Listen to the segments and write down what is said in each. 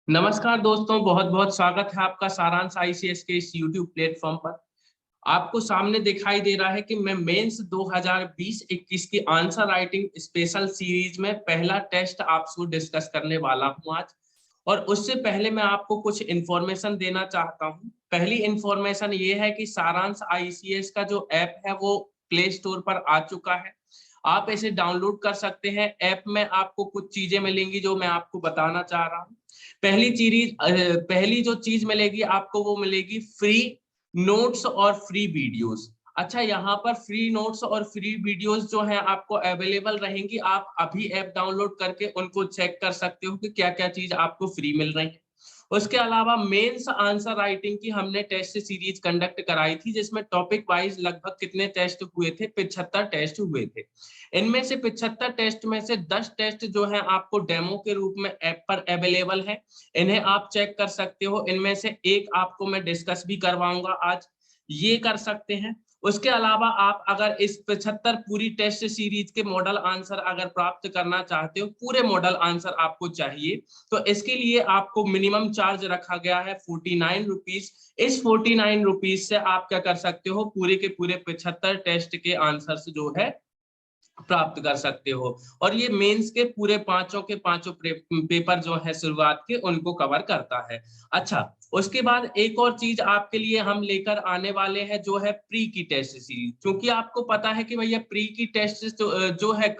नमस्कार दोस्तों, बहुत बहुत स्वागत है आपका सारांश आईसीएस के इस यूट्यूब प्लेटफॉर्म पर। आपको सामने दिखाई दे रहा है कि मैं मेंस 2020-21 की आंसर राइटिंग स्पेशल सीरीज में पहला टेस्ट आपसे डिस्कस करने वाला हूं आज। और उससे पहले मैं आपको कुछ इंफॉर्मेशन देना चाहता हूं। पहली इंफॉर्मेशन ये है कि सारांश आईसीएस का जो ऐप है वो प्ले स्टोर पर आ चुका है। आप इसे डाउनलोड कर सकते हैं। ऐप में आपको कुछ चीजें मिलेंगी जो मैं आपको बताना चाह रहा हूँ। पहली जो चीज मिलेगी आपको वो मिलेगी फ्री नोट्स और फ्री वीडियोस। अच्छा, यहाँ पर फ्री नोट्स और फ्री वीडियोस जो है आपको अवेलेबल रहेंगी। आप अभी ऐप डाउनलोड करके उनको चेक कर सकते हो कि क्या क्या चीज आपको फ्री मिल रही है। उसके अलावा मेंस आंसर राइटिंग की हमने टेस्ट सीरीज कंडक्ट कराई थी, जिसमें टॉपिक वाइज लगभग कितने टेस्ट हुए थे, 75 टेस्ट हुए थे। इनमें से 75 टेस्ट में से 10 टेस्ट जो है आपको डेमो के रूप में ऐप पर अवेलेबल है। इन्हें आप चेक कर सकते हो। इनमें से एक आपको मैं डिस्कस भी करवाऊंगा आज, ये कर सकते हैं। उसके अलावा आप अगर इस 75 पूरी टेस्ट सीरीज के मॉडल आंसर अगर प्राप्त करना चाहते हो, पूरे मॉडल आंसर आपको चाहिए, तो इसके लिए आपको मिनिमम चार्ज रखा गया है 49 रुपीज। इस 49 रुपीज से आप क्या कर सकते हो, पूरे के पूरे 75 टेस्ट के आंसर्स जो है प्राप्त कर सकते हो। और ये मेंस के पूरे पांचों के पांचों पेपर जो है शुरुआत के, उनको कवर करता है। अच्छा, उसके बाद एक और चीज आपके लिए हम लेकर आने वाले हैं, जो है प्री की टेस्ट सीरीज। क्योंकि आपको पता है कि भैया प्री की टेस्ट जो है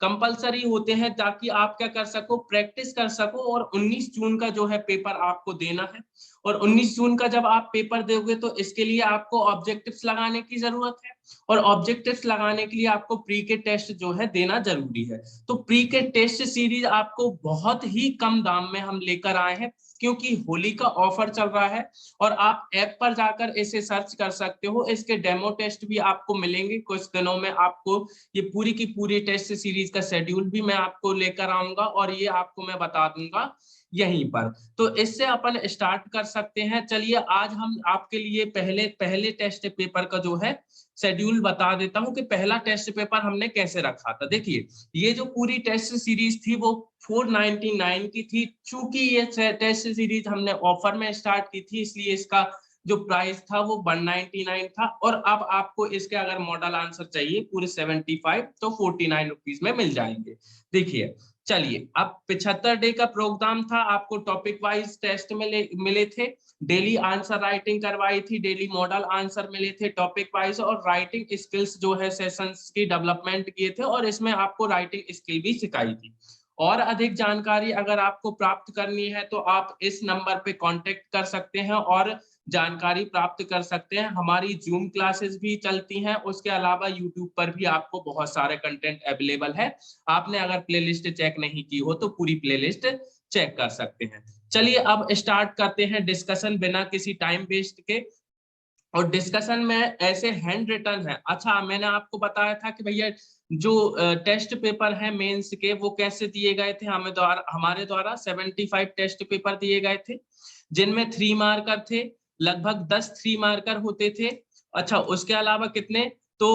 कंपलसरी होते हैं, ताकि आप क्या कर सको, प्रैक्टिस कर सको। और 19 जून का जो है पेपर आपको देना है। और 19 जून का जब आप पेपर दोगे तो इसके लिए आपको ऑब्जेक्टिव्स लगाने की जरूरत है। और ऑब्जेक्टिव्स लगाने के लिए आपको प्री के टेस्ट जो है देना जरूरी है। तो प्री के टेस्ट सीरीज आपको बहुत ही कम दाम में हम लेकर आए हैं, क्योंकि होली का ऑफर चल रहा है। और आप ऐप पर जाकर इसे सर्च कर सकते हो। इसके डेमो टेस्ट भी आपको मिलेंगे कुछ दिनों में। आपको ये पूरी की पूरी टेस्ट सीरीज का शेड्यूल भी मैं आपको लेकर आऊंगा, और ये आपको मैं बता दूंगा यहीं पर। तो इससे अपन स्टार्ट कर सकते हैं। चलिए, आज हम आपके लिए पहले पहले टेस्ट पेपर का जो है शेड्यूल बता देता हूं कि पहला टेस्ट पेपर हमने कैसे रखा था। देखिए, ये जो पूरी टेस्ट सीरीज थी वो 499 की थी। चूंकि ये टेस्ट सीरीज हमने ऑफर में स्टार्ट की थी, इसलिए इसका जो प्राइस था वो 199 था। और अब आपको इसके अगर मॉडल आंसर चाहिए पूरे 75, तो 49 रुपीज में मिल जाएंगे। देखिए, चलिए, अब 75 डे का प्रोग्राम था। आपको टॉपिक वाइज टेस्ट मिले थे। डेली आंसर राइटिंग करवाई थी, डेली मॉडल आंसर मिले थे टॉपिक वाइज, और राइटिंग स्किल्स जो है सेशंस की डेवलपमेंट किए थे, और इसमें आपको राइटिंग स्किल भी सिखाई थी। और अधिक जानकारी अगर आपको प्राप्त करनी है तो आप इस नंबर पे कांटेक्ट कर सकते हैं और जानकारी प्राप्त कर सकते हैं। हमारी जूम क्लासेस भी चलती हैं। उसके अलावा यूट्यूब पर भी आपको बहुत सारे कंटेंट अवेलेबल है। आपने अगर प्लेलिस्ट चेक नहीं की हो तो पूरी प्लेलिस्ट चेक कर सकते हैं। चलिए, अब स्टार्ट करते हैं डिस्कशन बिना किसी टाइम वेस्ट के। और डिस्कशन में ऐसे हैंड रिटन है। अच्छा, मैंने आपको बताया था कि भैया जो टेस्ट पेपर है मेंस के, वो कैसे दिए गए थे। हमारे द्वारा 75 टेस्ट पेपर दिए गए थे, जिनमें 3 मार्कर थे। लगभग 10 3 मार्कर होते थे। अच्छा, उसके अलावा कितने, तो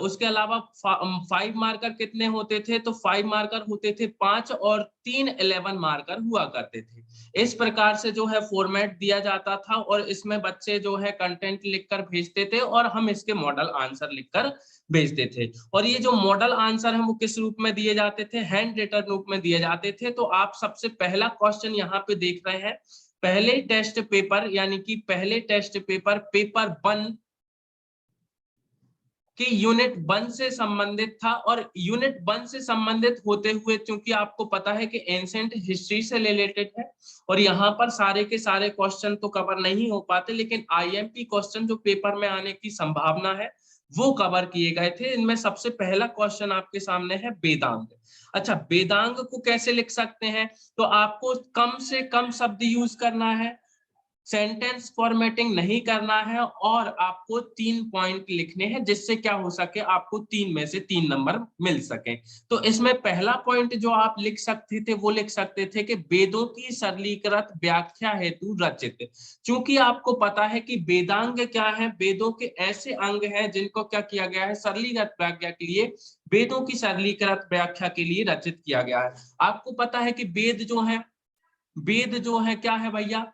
उसके अलावा 5 मार्कर कितने होते थे, तो 5 मार्कर होते थे 5, और 3 11 मार्कर हुआ करते थे। इस प्रकार से जो है फॉर्मेट दिया जाता था, और इसमें बच्चे जो है कंटेंट लिखकर भेजते थे, और हम इसके मॉडल आंसर लिखकर भेजते थे। और ये जो मॉडल आंसर है वो किस रूप में दिए जाते थे, हैंड रिटन रूप में दिए जाते थे। तो आप सबसे पहला क्वेश्चन यहाँ पे देख रहे हैं। पहले टेस्ट पेपर, यानी कि पहले टेस्ट पेपर पेपर 1 कि यूनिट 1 से संबंधित था। और यूनिट 1 से संबंधित होते हुए, क्योंकि आपको पता है कि एंशिएंट हिस्ट्री से रिलेटेड है, और यहाँ पर सारे के सारे क्वेश्चन तो कवर नहीं हो पाते, लेकिन आईएमपी क्वेश्चन जो पेपर में आने की संभावना है वो कवर किए गए थे। इनमें सबसे पहला क्वेश्चन आपके सामने है वेदांग। अच्छा, वेदांग को कैसे लिख सकते हैं, तो आपको कम से कम शब्द यूज करना है, सेंटेंस फॉर्मेटिंग नहीं करना है, और आपको 3 पॉइंट लिखने हैं, जिससे क्या हो सके, आपको 3 में से 3 नंबर मिल सके। तो इसमें पहला पॉइंट जो आप लिख सकते थे वो लिख सकते थे कि वेदों की सरलीकृत व्याख्या हेतु रचित। क्योंकि आपको पता है कि वेदांग क्या है, वेदों के ऐसे अंग हैं जिनको क्या किया गया है, सरलीकृत व्याख्या के लिए, वेदों की सरलीकृत व्याख्या के लिए रचित किया गया है। आपको पता है कि वेद जो है वेद जो है क्या है भैया,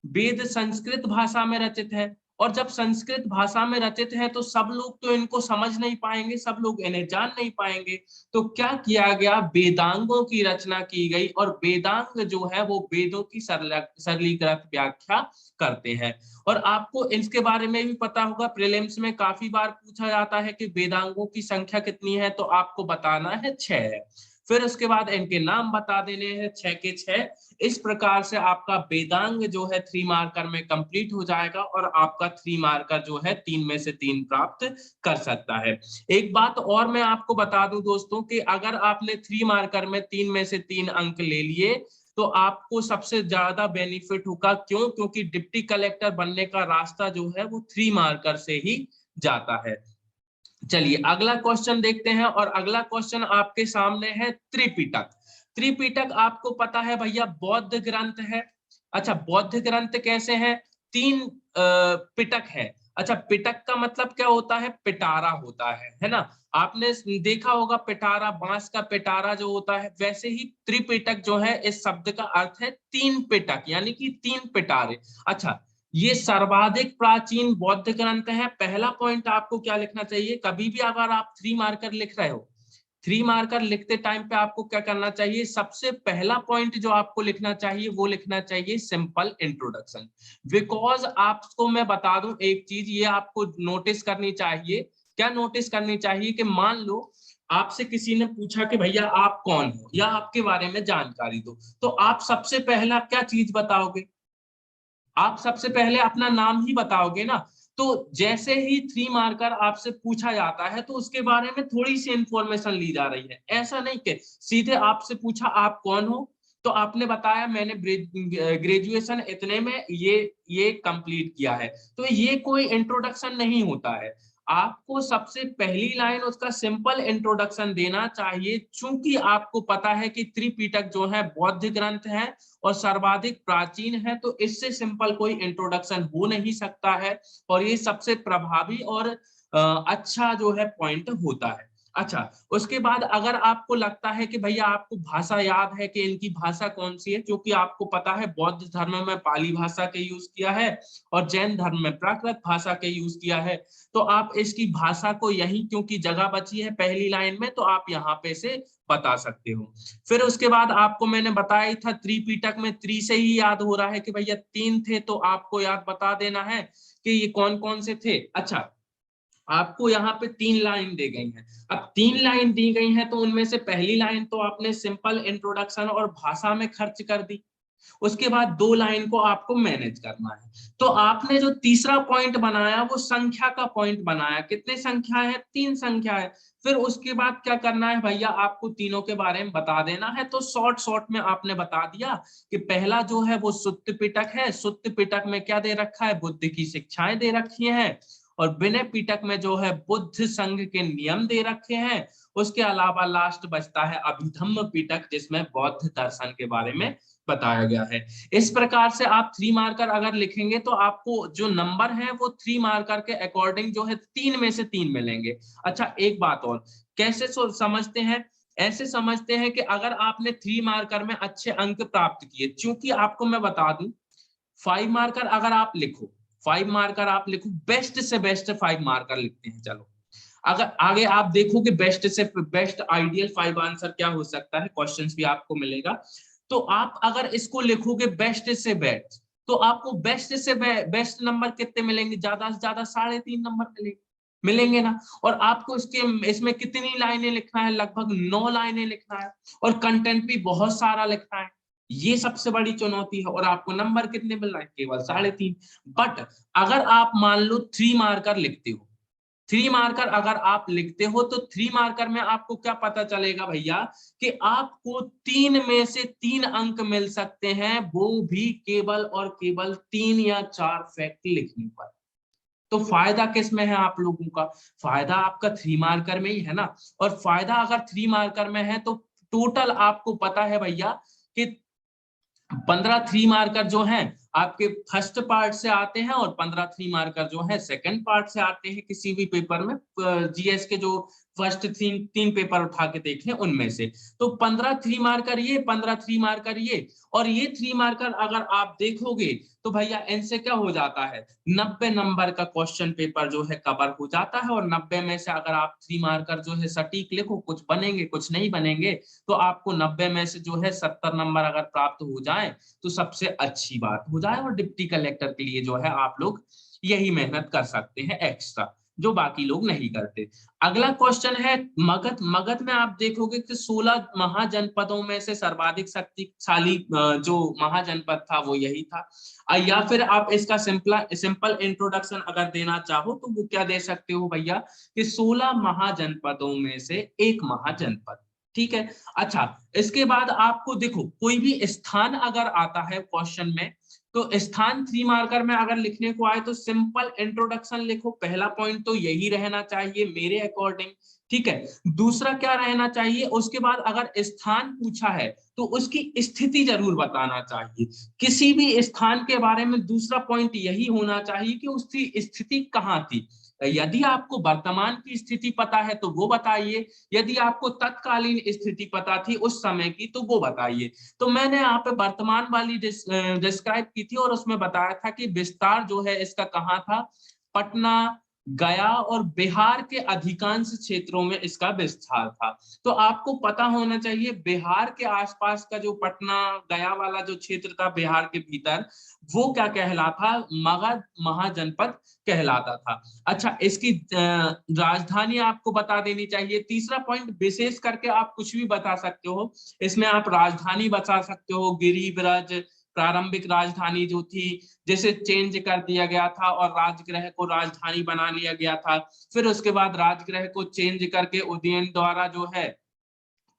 वेद संस्कृत भाषा में रचित है, और जब संस्कृत भाषा में रचित है तो सब लोग तो इनको समझ नहीं पाएंगे, सब लोग इन्हें जान नहीं पाएंगे। तो क्या किया गया, वेदांगों की रचना की गई, और वेदांग जो है वो वेदों की सरलीकृत व्याख्या करते हैं। और आपको इसके बारे में भी पता होगा, प्रीलिम्स में काफी बार पूछा जाता है कि वेदांगों की संख्या कितनी है, तो आपको बताना है 6 है। फिर उसके बाद इनके नाम बता देने हैं, 6 के 6। इस प्रकार से आपका वेदांग जो है 3 मार्कर में कंप्लीट हो जाएगा, और आपका 3 मार्कर जो है 3 में से 3 प्राप्त कर सकता है। एक बात और मैं आपको बता दूं दोस्तों, कि अगर आपने 3 मार्कर में 3 में से 3 अंक ले लिए तो आपको सबसे ज्यादा बेनिफिट होगा। क्यों? क्योंकि डिप्टी कलेक्टर बनने का रास्ता जो है वो 3 मार्कर से ही जाता है। चलिए अगला क्वेश्चन देखते हैं, और अगला क्वेश्चन आपके सामने है त्रिपिटक। त्रिपिटक आपको पता है भैया बौद्ध ग्रंथ है। अच्छा, बौद्ध ग्रंथ कैसे हैं? 3 पिटक है। अच्छा, पिटक का मतलब क्या होता है? पिटारा होता है ना। आपने देखा होगा पिटारा, बांस का पिटारा जो होता है, वैसे ही त्रिपिटक जो है इस शब्द का अर्थ है 3 पिटक, यानी कि 3 पिटारे। अच्छा, ये सर्वाधिक प्राचीन बौद्ध ग्रंथ है। पहला पॉइंट आपको क्या लिखना चाहिए, कभी भी अगर आप 3 मार्कर लिख रहे हो, 3 मार्कर लिखते टाइम पे आपको क्या करना चाहिए, सबसे पहला पॉइंट जो आपको लिखना चाहिए वो लिखना चाहिए सिंपल इंट्रोडक्शन। बिकॉज आपको मैं बता दूं एक चीज, ये आपको नोटिस करनी चाहिए। क्या नोटिस करनी चाहिए? कि मान लो आपसे किसी ने पूछा कि भैया आप कौन हो, या आपके बारे में जानकारी दो, तो आप सबसे पहला क्या चीज बताओगे? आप सबसे पहले अपना नाम ही बताओगे ना। तो जैसे ही 3 मार्कर आपसे पूछा जाता है तो उसके बारे में थोड़ी सी इंफॉर्मेशन ली जा रही है। ऐसा नहीं कि सीधे आपसे पूछा आप कौन हो, तो आपने बताया मैंने ग्रेजुएशन इतने में ये कंप्लीट किया है, तो ये कोई इंट्रोडक्शन नहीं होता है। आपको सबसे पहली लाइन उसका सिंपल इंट्रोडक्शन देना चाहिए, चूंकि आपको पता है कि त्रिपिटक जो है बौद्ध ग्रंथ है और सर्वाधिक प्राचीन है, तो इससे सिंपल कोई इंट्रोडक्शन हो नहीं सकता है, और ये सबसे प्रभावी और अच्छा जो है पॉइंट होता है। अच्छा, उसके बाद अगर आपको लगता है कि भैया आपको भाषा याद है कि इनकी भाषा कौन सी है, क्योंकि आपको पता है बौद्ध धर्म में पाली भाषा के यूज किया है और जैन धर्म में प्राकृत भाषा के यूज किया है, तो आप इसकी भाषा को यही, क्योंकि जगह बची है पहली लाइन में, तो आप यहाँ पे से बता सकते हो। फिर उसके बाद आपको मैंने बताया ही था, त्रिपिटक में 3 से ही याद हो रहा है कि भैया 3 थे, तो आपको याद बता देना है कि ये कौन कौन से थे। अच्छा, आपको यहाँ पे 3 लाइन दी गई हैं। अब 3 लाइन दी गई हैं, तो उनमें से पहली लाइन तो आपने सिंपल इंट्रोडक्शन और भाषा में खर्च कर दी, उसके बाद 2 लाइन को आपको मैनेज करना है। तो आपने जो तीसरा पॉइंट बनाया वो संख्या का पॉइंट बनाया। कितने संख्या है? 3 संख्या है। फिर उसके बाद क्या करना है भैया, आपको तीनों के बारे में बता देना है। तो शॉर्ट शॉर्ट में आपने बता दिया कि पहला जो है वो सुत्त पिटक है। सुत्त पिटक में क्या दे रखा है? बुद्ध की शिक्षाएं दे रखी हैं। और विनय पिटक में जो है बुद्ध संघ के नियम दे रखे हैं। उसके अलावा लास्ट बचता है अभिधम्म पिटक, जिसमें बौद्ध दर्शन के बारे में बताया गया है। इस प्रकार से आप 3 मार्कर अगर लिखेंगे तो आपको जो नंबर है वो 3 मार्कर के अकॉर्डिंग जो है 3 में से 3 मिलेंगे। अच्छा, एक बात और, कैसे समझते हैं? ऐसे समझते हैं कि अगर आपने 3 मार्कर में अच्छे अंक प्राप्त किए, चूंकि आपको मैं बता दूं 5 मार्कर अगर आप लिखो, 5 मार्कर आप लिखो, बेस्ट से बेस्ट 5 मार्कर लिखते हैं। चलो अगर आगे आप देखो कि बेस्ट से बेस्ट आइडियल 5 आंसर क्या हो सकता है, क्वेश्चंस भी आपको मिलेगा। तो आप अगर इसको लिखोगे बेस्ट से बेस्ट, तो आपको बेस्ट से बेस्ट नंबर कितने मिलेंगे? ज्यादा से ज्यादा 3.5 नंबर मिलेंगे ना। और आपको इसमें कितनी लाइनें लिखना है? लगभग 9 लाइनें लिखना है, और कंटेंट भी बहुत सारा लिखना है। ये सबसे बड़ी चुनौती है, और आपको नंबर कितने मिल रहे हैं? केवल 3.5। बट अगर आप मान लो 3 मार्कर लिखते हो, 3 मार्कर अगर आप लिखते हो, तो 3 मार्कर में आपको क्या पता चलेगा भैया, कि आपको 3 में से 3 अंक मिल सकते हैं, वो भी केवल और केवल 3 या 4 फैक्ट लिखने पर। तो फायदा किस में है आप लोगों का? फायदा आपका 3 मार्कर में ही है ना। और फायदा अगर 3 मार्कर में है, तो टोटल आपको पता है भैया कि 15 3 मार्कर जो हैं आपके फर्स्ट पार्ट से आते हैं, और 15 3 मार्कर जो है सेकंड पार्ट से आते हैं किसी भी पेपर में। जीएस के जो फर्स्ट तीन पेपर उठा के देखें उनमें से। तो 15 3 मार्कर ये, 15 3 मार्कर ये, और ये 3 मार्कर अगर आप देखोगे तो भैया इनसे क्या हो जाता है, 90 नंबर का क्वेश्चन पेपर जो है कवर हो जाता है। और 90 में से अगर आप 3 मार्कर जो है सटीक लिखो, कुछ बनेंगे कुछ नहीं बनेंगे, तो आपको 90 में से जो है 70 नंबर अगर प्राप्त हो जाए तो सबसे अच्छी बात हो जाए। और डिप्टी कलेक्टर के लिए जो है आप लोग यही मेहनत कर सकते हैं एक्स्ट्रा, जो बाकी लोग नहीं करते। अगला क्वेश्चन है मगध। मगध में आप देखोगे कि 16 महाजनपदों में से सर्वाधिक शक्तिशाली जो महाजनपद था वो यही था। या फिर आप इसका सिंपल इंट्रोडक्शन अगर देना चाहो तो वो क्या दे सकते हो भैया, कि 16 महाजनपदों में से एक महाजनपद। ठीक है। अच्छा, इसके बाद आपको देखो कोई भी स्थान अगर आता है क्वेश्चन में, तो स्थान 3 मार्कर में अगर लिखने को आए तो सिंपल इंट्रोडक्शन लिखो। पहला पॉइंट तो यही रहना चाहिए मेरे अकॉर्डिंग। ठीक है। दूसरा क्या रहना चाहिए, उसके बाद अगर स्थान पूछा है तो उसकी स्थिति जरूर बताना चाहिए। किसी भी स्थान के बारे में दूसरा पॉइंट यही होना चाहिए कि उसकी स्थिति कहाँ थी। यदि आपको वर्तमान की स्थिति पता है तो वो बताइए, यदि आपको तत्कालीन स्थिति पता थी उस समय की तो वो बताइए। तो मैंने यहाँ पे वर्तमान वाली डिस्क्राइब की थी और उसमें बताया था कि विस्तार जो है इसका कहाँ था, पटना, गया और बिहार के अधिकांश क्षेत्रों में इसका विस्तार था। तो आपको पता होना चाहिए बिहार के आसपास का जो पटना गया वाला जो क्षेत्र था बिहार के भीतर, वो क्या कहलाता, मगध महाजनपद कहलाता था। अच्छा, इसकी राजधानी आपको बता देनी चाहिए। तीसरा पॉइंट, विशेष करके आप कुछ भी बता सकते हो इसमें, आप राजधानी बता सकते हो, गिरिब्रज प्रारंभिक राजधानी जो थी जिसे चेंज कर दिया गया था और राजगृह को राजधानी बना लिया गया था। फिर उसके बाद राजगृह को चेंज करके उदयन द्वारा जो है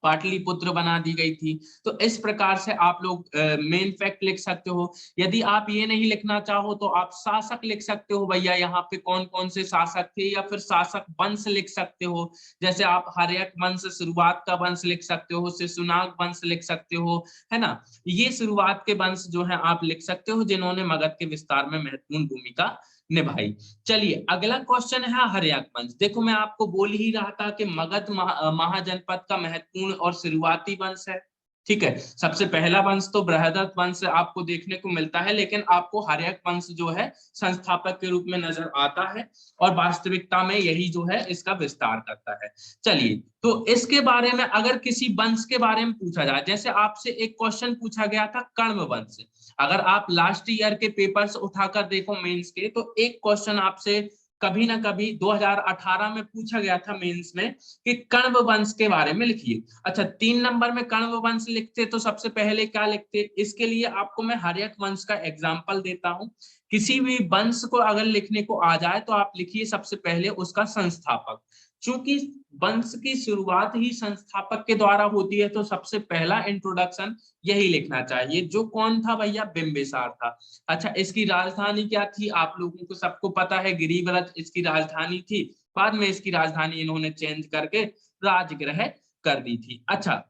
पाटलिपुत्र बना दी गई थी। तो इस प्रकार से आप लोग मेन फैक्ट लिख सकते हो। यदि आप ये नहीं लिखना चाहो तो आप शासक लिख सकते हो भैया, यहाँ पे कौन कौन से शासक थे, या फिर शासक वंश लिख सकते हो। जैसे आप हर्यक वंश शुरुआत का वंश लिख सकते हो, शिशुनाग वंश लिख सकते हो, है ना। ये शुरुआत के वंश जो है आप लिख सकते हो जिन्होंने मगध के विस्तार में महत्वपूर्ण भूमिका निभाई। चलिए अगला क्वेश्चन है हर्यक वंश। देखो मैं आपको बोल ही रहा था कि मगध महाजनपद का महत्वपूर्ण और शुरुआती वंश है। ठीक है। सबसे पहला वंश तो बृहदत्त वंश आपको देखने को मिलता है, लेकिन आपको हर्यक वंश जो है संस्थापक के रूप में नजर आता है और वास्तविकता में यही जो है इसका विस्तार करता है। चलिए, तो इसके बारे में अगर किसी वंश के बारे में पूछा जाए, जैसे आपसे एक क्वेश्चन पूछा गया था कण्व वंश। अगर आप लास्ट ईयर के पेपर्स उठाकर देखो मेंस के, तो एक क्वेश्चन आपसे कभी ना कभी 2018 में पूछा गया था मेंस में कि कण्व वंश के बारे में लिखिए। अच्छा, 3 नंबर में कण्व वंश लिखते तो सबसे पहले क्या लिखते, इसके लिए आपको मैं हर्यक वंश का एग्जांपल देता हूं। किसी भी वंश को अगर लिखने को आ जाए तो आप लिखिए सबसे पहले उसका संस्थापक। चूंकि वंश की शुरुआत ही संस्थापक के द्वारा होती है तो सबसे पहला इंट्रोडक्शन यही लिखना चाहिए, जो कौन था भैया, बिंबिसार था। अच्छा, इसकी राजधानी क्या थी, आप लोगों को सबको पता है, गिरिब्रज इसकी राजधानी थी। बाद में इसकी राजधानी इन्होंने चेंज करके राजगृह कर दी थी। अच्छा,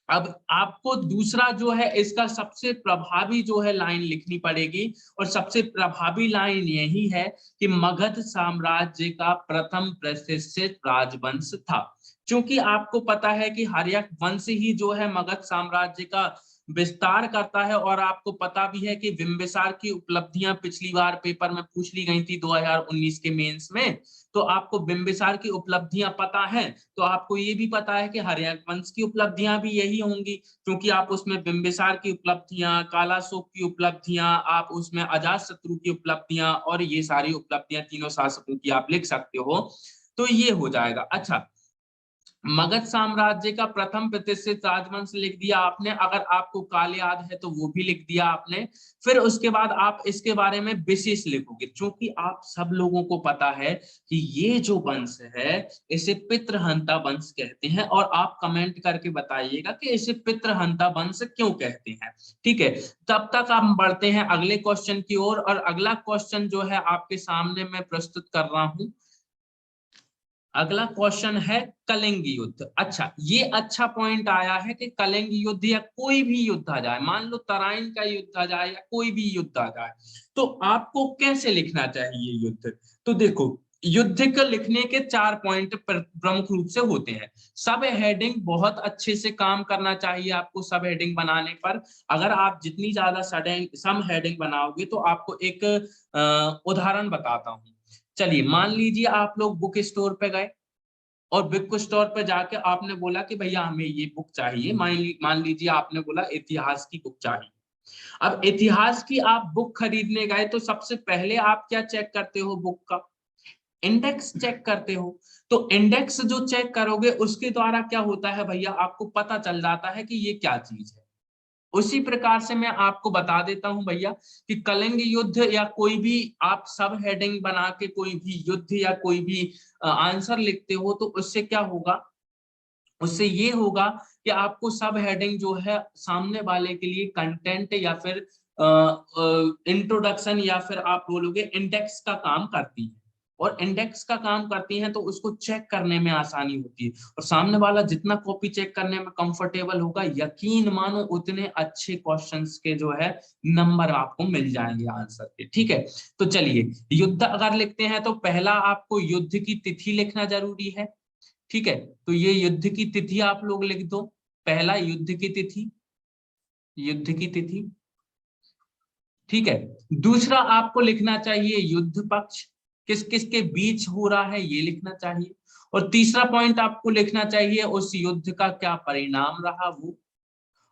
अब आपको दूसरा जो है इसका सबसे प्रभावी जो है लाइन लिखनी पड़ेगी, और सबसे प्रभावी लाइन यही है कि मगध साम्राज्य का प्रथम प्रतिष्ठित राजवंश था। क्योंकि आपको पता है कि हर्यक वंश ही जो है मगध साम्राज्य का विस्तार करता है, और आपको पता भी है कि बिंबिसार की उपलब्धियां पिछली बार पेपर में पूछ ली गई थी 2019 के मेंस में। तो आपको बिंबिसार की उपलब्धियां पता है, तो आपको ये भी पता है कि हर्यक वंश की उपलब्धियां भी यही होंगी, क्योंकि आप उसमें बिंबिसार की उपलब्धियां, कालाशोक की उपलब्धियां, आप उसमें अजातशत्रु की उपलब्धियां और ये सारी उपलब्धियां तीनों शासकों की आप लिख सकते हो। तो ये हो जाएगा। अच्छा, मगध साम्राज्य का प्रथम प्रतिष्ठित राजवंश लिख दिया आपने, अगर आपको काल याद है तो वो भी लिख दिया आपने। फिर उसके बाद आप इसके बारे में विशेष लिखोगे, क्योंकि आप सब लोगों को पता है कि ये जो वंश है इसे पितृहंता वंश कहते हैं, और आप कमेंट करके बताइएगा कि इसे पितृहंता वंश क्यों कहते हैं। ठीक है। तब तक हम बढ़ते हैं अगले क्वेश्चन की ओर, और अगला क्वेश्चन जो है आपके सामने मैं प्रस्तुत कर रहा हूं। अगला क्वेश्चन है कलिंग युद्ध। अच्छा, ये अच्छा पॉइंट आया है कि कलिंग युद्ध या कोई भी युद्ध आ जाए, मान लो तराइन का युद्ध आ जाए या कोई भी युद्ध आ जाए, तो आपको कैसे लिखना चाहिए युद्ध। तो देखो, युद्ध के लिखने के 4 पॉइंट प्रमुख रूप से होते हैं। सब हेडिंग बहुत अच्छे से काम करना चाहिए आपको सब हेडिंग बनाने पर। अगर आप जितनी ज्यादा सब हेडिंग बनाओगे तो आपको एक उदाहरण बताता हूँ। चलिए मान लीजिए आप लोग बुक स्टोर पे गए और बुक स्टोर पे जाके आपने बोला कि भैया हमें ये बुक चाहिए, मान लीजिए आपने बोला इतिहास की बुक चाहिए। अब इतिहास की आप बुक खरीदने गए तो सबसे पहले आप क्या चेक करते हो? बुक का इंडेक्स चेक करते हो। तो इंडेक्स जो चेक करोगे उसके द्वारा क्या होता है भैया, आपको पता चल जाता है कि ये क्या चीज है। उसी प्रकार से मैं आपको बता देता हूं भैया कि कलिंग युद्ध या कोई भी आप सब हेडिंग बना के कोई भी युद्ध या कोई भी आंसर लिखते हो तो उससे क्या होगा, उससे ये होगा कि आपको सब हेडिंग जो है सामने वाले के लिए कंटेंट या फिर इंट्रोडक्शन या फिर आप बोलोगे इंडेक्स का काम करती है। और इंडेक्स का काम करती हैं तो उसको चेक करने में आसानी होती है, और सामने वाला जितना कॉपी चेक करने में कंफर्टेबल होगा, यकीन मानो उतने अच्छे क्वेश्चंस के जो है नंबर आपको मिल जाएंगे आंसर के। ठीक है, तो चलिए युद्ध अगर लिखते हैं तो पहला आपको युद्ध की तिथि लिखना जरूरी है। ठीक है, तो ये युद्ध की तिथि आप लोग लिख दो। पहला युद्ध की तिथि, युद्ध की तिथि। ठीक है, दूसरा आपको लिखना चाहिए युद्ध पक्ष, किस किस के बीच हो रहा है ये लिखना चाहिए। और तीसरा पॉइंट आपको लिखना चाहिए उस युद्ध का क्या परिणाम रहा वो।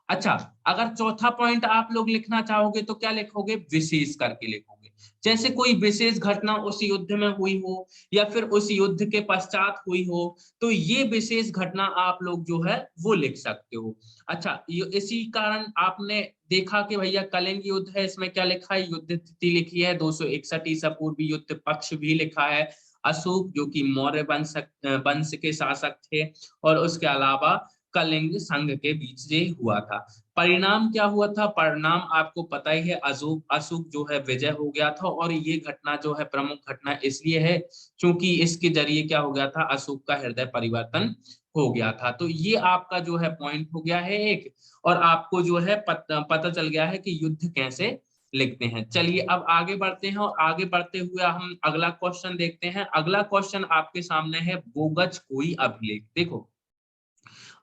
अच्छा, अगर चौथा पॉइंट आप लोग लिखना चाहोगे तो क्या लिखोगे? विशेष करके लिखोगे। जैसे कोई विशेष घटना उस युद्ध में हुई हो या फिर उस युद्ध के पश्चात हुई हो, तो ये विशेष घटना आप लोग जो है वो लिख सकते हो। अच्छा, इसी कारण आपने देखा कि भैया कलिंग युद्ध है, इसमें क्या लिखा है? युद्ध तिथि लिखी है 261 ईसा पूर्व, युद्ध पक्ष भी लिखा है अशोक जो कि मौर्य वंश के शासक थे, और उसके अलावा कलिंग संघ के बीच से हुआ था। परिणाम क्या हुआ था? परिणाम आपको पता ही है, अशोक जो है विजय हो गया था। और ये घटना जो है प्रमुख घटना इसलिए है क्योंकि इसके जरिए क्या हो गया था, अशोक का हृदय परिवर्तन हो गया था। तो ये आपका जो है पॉइंट हो गया है एक, और आपको जो है पता चल गया है कि युद्ध कैसे लिखते हैं। चलिए अब आगे बढ़ते हैं, और आगे बढ़ते हुए हम अगला क्वेश्चन देखते हैं। अगला क्वेश्चन आपके सामने है, बोगज कोई अभिलेख। देखो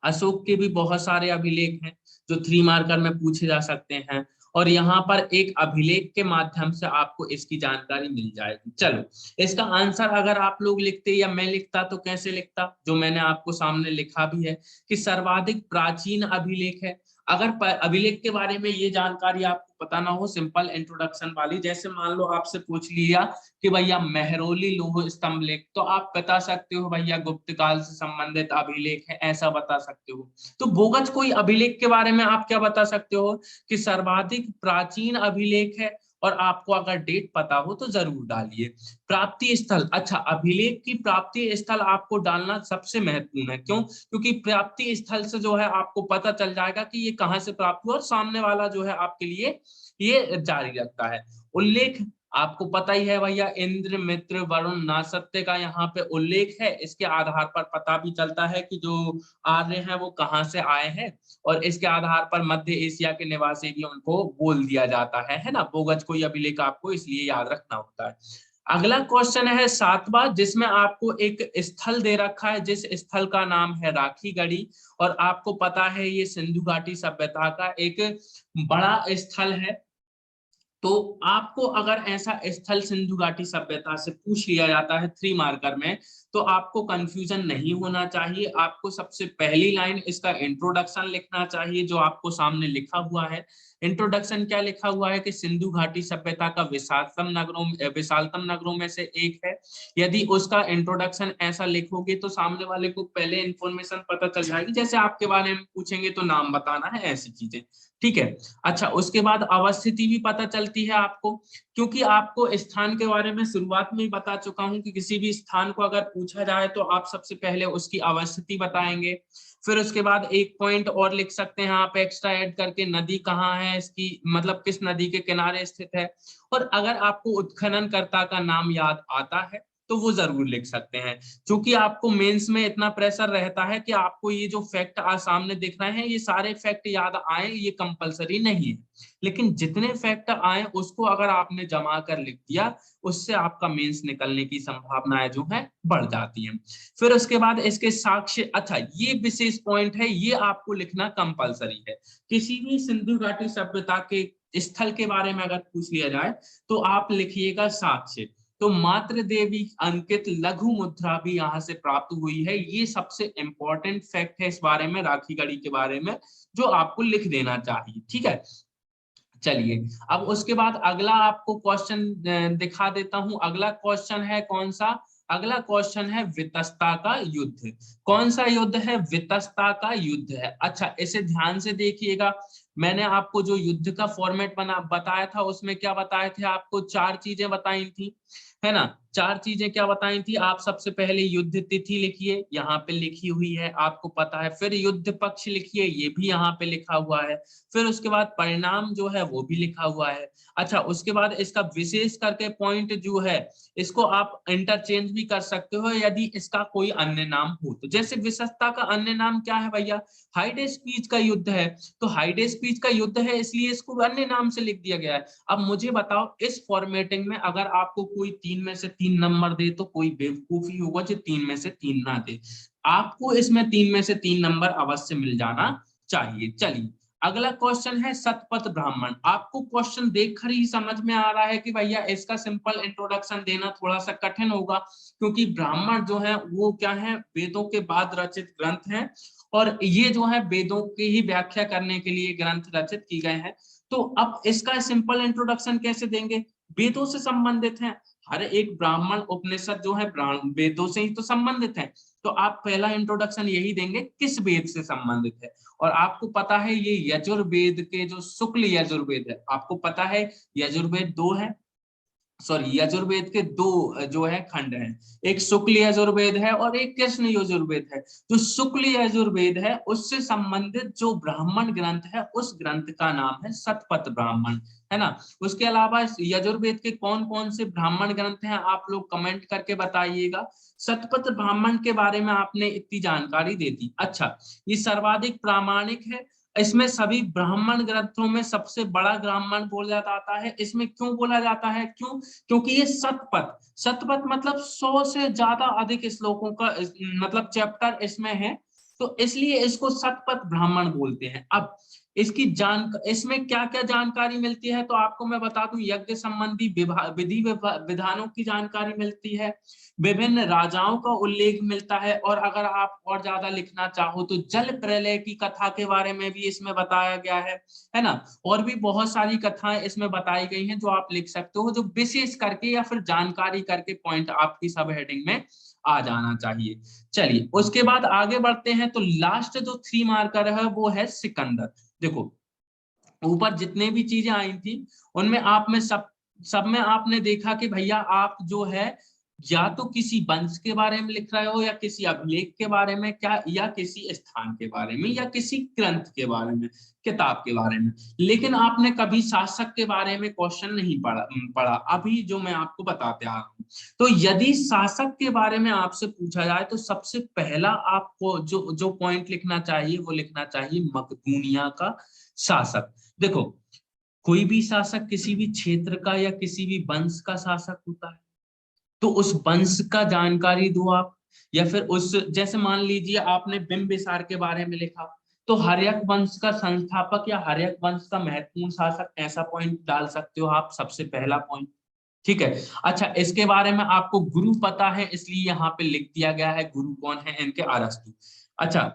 अशोक के भी बहुत सारे अभिलेख हैं जो 3 मार्कर में पूछे जा सकते हैं, और यहाँ पर एक अभिलेख के माध्यम से आपको इसकी जानकारी मिल जाएगी। चलो इसका आंसर अगर आप लोग लिखते या मैं लिखता तो कैसे लिखता, जो मैंने आपको सामने लिखा भी है कि सर्वाधिक प्राचीन अभिलेख है। अगर अभिलेख के बारे में ये जानकारी आपको पता ना हो, सिंपल इंट्रोडक्शन वाली, जैसे मान लो आपसे पूछ लिया कि भैया मेहरौली लौह स्तंभ लेख, तो आप बता सकते हो भैया गुप्त काल से संबंधित अभिलेख है, ऐसा बता सकते हो। तो बोगज कोई अभिलेख के बारे में आप क्या बता सकते हो कि सर्वाधिक प्राचीन अभिलेख है, और आपको अगर डेट पता हो तो जरूर डालिए। प्राप्ति स्थल, अच्छा अभिलेख की प्राप्ति स्थल आपको डालना सबसे महत्वपूर्ण है। क्यों? क्योंकि प्राप्ति स्थल से जो है आपको पता चल जाएगा कि ये कहाँ से प्राप्त हुआ, और सामने वाला जो है आपके लिए ये जारी रखता है। उल्लेख, आपको पता ही है भैया, इंद्र मित्र वरुण नासत्य का यहाँ पे उल्लेख है। इसके आधार पर पता भी चलता है कि जो आर्य हैं वो कहाँ से आए हैं, और इसके आधार पर मध्य एशिया के निवासी भी उनको बोल दिया जाता है ना। बोगज कोई अभिलेख आपको इसलिए याद रखना होता है। अगला क्वेश्चन है 7वां, जिसमें आपको एक स्थल दे रखा है, जिस स्थल का नाम है राखी गढ़ी, और आपको पता है ये सिंधु घाटी सभ्यता का एक बड़ा स्थल है। तो आपको अगर ऐसा स्थल सिंधु घाटी सभ्यता से पूछ लिया जाता है 3 मार्कर में, तो आपको कंफ्यूजन नहीं होना चाहिए। आपको सबसे पहली लाइन इसका इंट्रोडक्शन लिखना चाहिए जो आपको सामने लिखा हुआ है। इंट्रोडक्शन क्या लिखा हुआ है कि सिंधु घाटी सभ्यता का विशालतम नगरों में से एक है। यदि उसका इंट्रोडक्शन ऐसा लिखोगे तो सामने वाले को पहले इंफॉर्मेशन पता चल जाएगी, जैसे आपके बारे में पूछेंगे तो नाम बताना है, ऐसी चीजें। ठीक है, अच्छा उसके बाद अवस्थिति भी पता चलती है आपको, क्योंकि आपको स्थान के बारे में शुरुआत में ही बता चुका हूं कि किसी भी स्थान को अगर पूछा जाए तो आप सबसे पहले उसकी अवस्थिति बताएंगे। फिर उसके बाद एक पॉइंट और लिख सकते हैं आप एक्स्ट्रा ऐड करके, नदी कहाँ है इसकी, मतलब किस नदी के किनारे स्थित है। और अगर आपको उत्खननकर्ता का नाम याद आता है तो वो जरूर लिख सकते हैं। क्योंकि आपको मेंस में इतना प्रेशर रहता है कि आपको ये जो फैक्ट आज सामने दिख रहे हैं ये सारे फैक्ट याद आए, ये कंपलसरी नहीं है, लेकिन जितने फैक्ट आए उसको अगर आपने जमा कर लिख दिया उससे आपका मेंस निकलने की संभावनाएं जो है बढ़ जाती हैं। फिर उसके बाद इसके साक्ष्य, अच्छा ये विशेष पॉइंट है, ये आपको लिखना कंपलसरी है। किसी भी सिंधु घाटी सभ्यता के स्थल के बारे में अगर पूछ लिया जाए तो आप लिखिएगा साक्ष्य। तो मात्र देवी अंकित लघु मुद्रा भी यहाँ से प्राप्त हुई है, ये सबसे इंपॉर्टेंट फैक्ट है इस बारे में, राखी गढ़ी के बारे में, जो आपको लिख देना चाहिए। ठीक है, चलिए अब उसके बाद अगला आपको क्वेश्चन दिखा देता हूं। अगला क्वेश्चन है कौन सा? अगला क्वेश्चन है वितस्ता का युद्ध। कौन सा युद्ध है? वितस्ता का युद्ध है। अच्छा इसे ध्यान से देखिएगा, मैंने आपको जो युद्ध का फॉर्मेट बना बताया था उसमें क्या बताए थे आपको? 4 चीजें बताई थी, है ना। 4 चीजें क्या बताई थी? आप सबसे पहले युद्ध तिथि लिखिए, यहाँ पे लिखी हुई है आपको पता है। फिर युद्ध पक्ष लिखिए, ये भी यहाँ पे लिखा हुआ है। फिर उसके बाद परिणाम जो है वो भी लिखा हुआ है। अच्छा उसके बाद इसका विशेष करके पॉइंट जो है इसको आप इंटरचेंज भी कर सकते हो यदि इसका कोई अन्य नाम हो तो। जैसे विशेषता का अन्य नाम क्या है भैया? हाइडेस पीच का युद्ध है, तो हाइडेस पीच का युद्ध है इसलिए इसको अन्य नाम से लिख दिया गया है। अब मुझे बताओ इस फॉर्मेटिंग में अगर आपको कोई 3 में से 3 नंबर दे तो कोई बेवकूफी होगा जो 3 में से 3 ना दे। आपको इसमें 3 में से 3 नंबर अवश्य मिल जाना चाहिए। चलिए अगला क्वेश्चन है शतपथ ब्राह्मण। आपको क्वेश्चन देखकर ही समझ में आ रहा है कि भैया इसका सिंपल इंट्रोडक्शन देना थोड़ा सा कठिन होगा, क्योंकि ब्राह्मण जो है वो क्या है? वेदों के बाद रचित ग्रंथ हैं, और ये जो है वेदों की ही व्याख्या करने के लिए ग्रंथ रचित की गए हैं। तो अब इसका सिंपल इंट्रोडक्शन कैसे देंगे? वेदों से संबंधित है, हर एक ब्राह्मण उपनिषद जो है वेदों से ही तो संबंधित है। तो आप पहला इंट्रोडक्शन यही देंगे किस वेद से संबंधित है। और आपको पता है ये यजुर्वेद के जो शुक्ल यजुर्वेद है, आपको पता है यजुर्वेद 2 है, सॉरी यजुर्वेद के 2 जो है खंड हैं, एक शुक्ल यजुर्वेद है और एक कृष्ण यजुर्वेद है। जो शुक्ल यजुर्वेद है उससे संबंधित जो ब्राह्मण ग्रंथ है उस ग्रंथ का नाम है शतपथ ब्राह्मण, है ना। उसके अलावा यजुर्वेद के कौन कौन से ब्राह्मण ग्रंथ हैं आप लोग कमेंट करके बताइएगा। शतपथ ब्राह्मण के बारे में आपने इतनी जानकारी दे दी। अच्छा ये सर्वाधिक प्रामाणिक है, इसमें सभी ब्राह्मण ग्रंथों में सबसे बड़ा ब्राह्मण बोला जाता है। इसमें क्यों बोला जाता है? क्यों? क्योंकि ये शतपथ, शतपथ मतलब 100 से ज्यादा अधिक श्लोकों का मतलब चैप्टर इसमें है, तो इसलिए इसको शतपथ ब्राह्मण बोलते हैं। अब इसकी इसमें क्या क्या जानकारी मिलती है तो आपको मैं बता दूं, यज्ञ संबंधी विधि विधानों की जानकारी मिलती है, विभिन्न राजाओं का उल्लेख मिलता है, और अगर आप और ज्यादा लिखना चाहो तो जल प्रलय की कथा के बारे में भी इसमें बताया गया है ना। और भी बहुत सारी कथाएं इसमें बताई गई हैं जो आप लिख सकते हो, जो विशेष करके या फिर जानकारी करके पॉइंट आपकी सब हेडिंग में आ जाना चाहिए। चलिए उसके बाद आगे बढ़ते हैं, तो लास्ट जो 3 मार्कर है वो है सिकंदर। देखो ऊपर जितने भी चीजें आई थी उनमें आप में सब में आपने देखा कि भैया आप जो है या तो किसी वंश के बारे में लिख रहे हो या किसी अभिलेख के बारे में, क्या या किसी स्थान के बारे में या किसी ग्रंथ के बारे में, किताब के बारे में, लेकिन आपने कभी शासक के बारे में क्वेश्चन नहीं पढ़ा अभी जो मैं आपको बताते आ रहा हूँ। तो यदि शासक के बारे में आपसे पूछा जाए तो सबसे पहला आपको जो जो पॉइंट लिखना चाहिए वो लिखना चाहिए मकदूनिया का शासक। देखो कोई भी शासक किसी भी क्षेत्र का या किसी भी वंश का शासक होता है, तो उस वंश का जानकारी दो आप, या फिर उस जैसे मान लीजिए आपने बिंबिसार के बारे में लिखा तो हर्यक वंश का संस्थापक या हर्यक वंश का महत्वपूर्ण शासक, ऐसा पॉइंट डाल सकते हो आप सबसे पहला पॉइंट। ठीक है, अच्छा इसके बारे में आपको गुरु पता है इसलिए यहाँ पे लिख दिया गया है, गुरु कौन है इनके? अरस्तु। अच्छा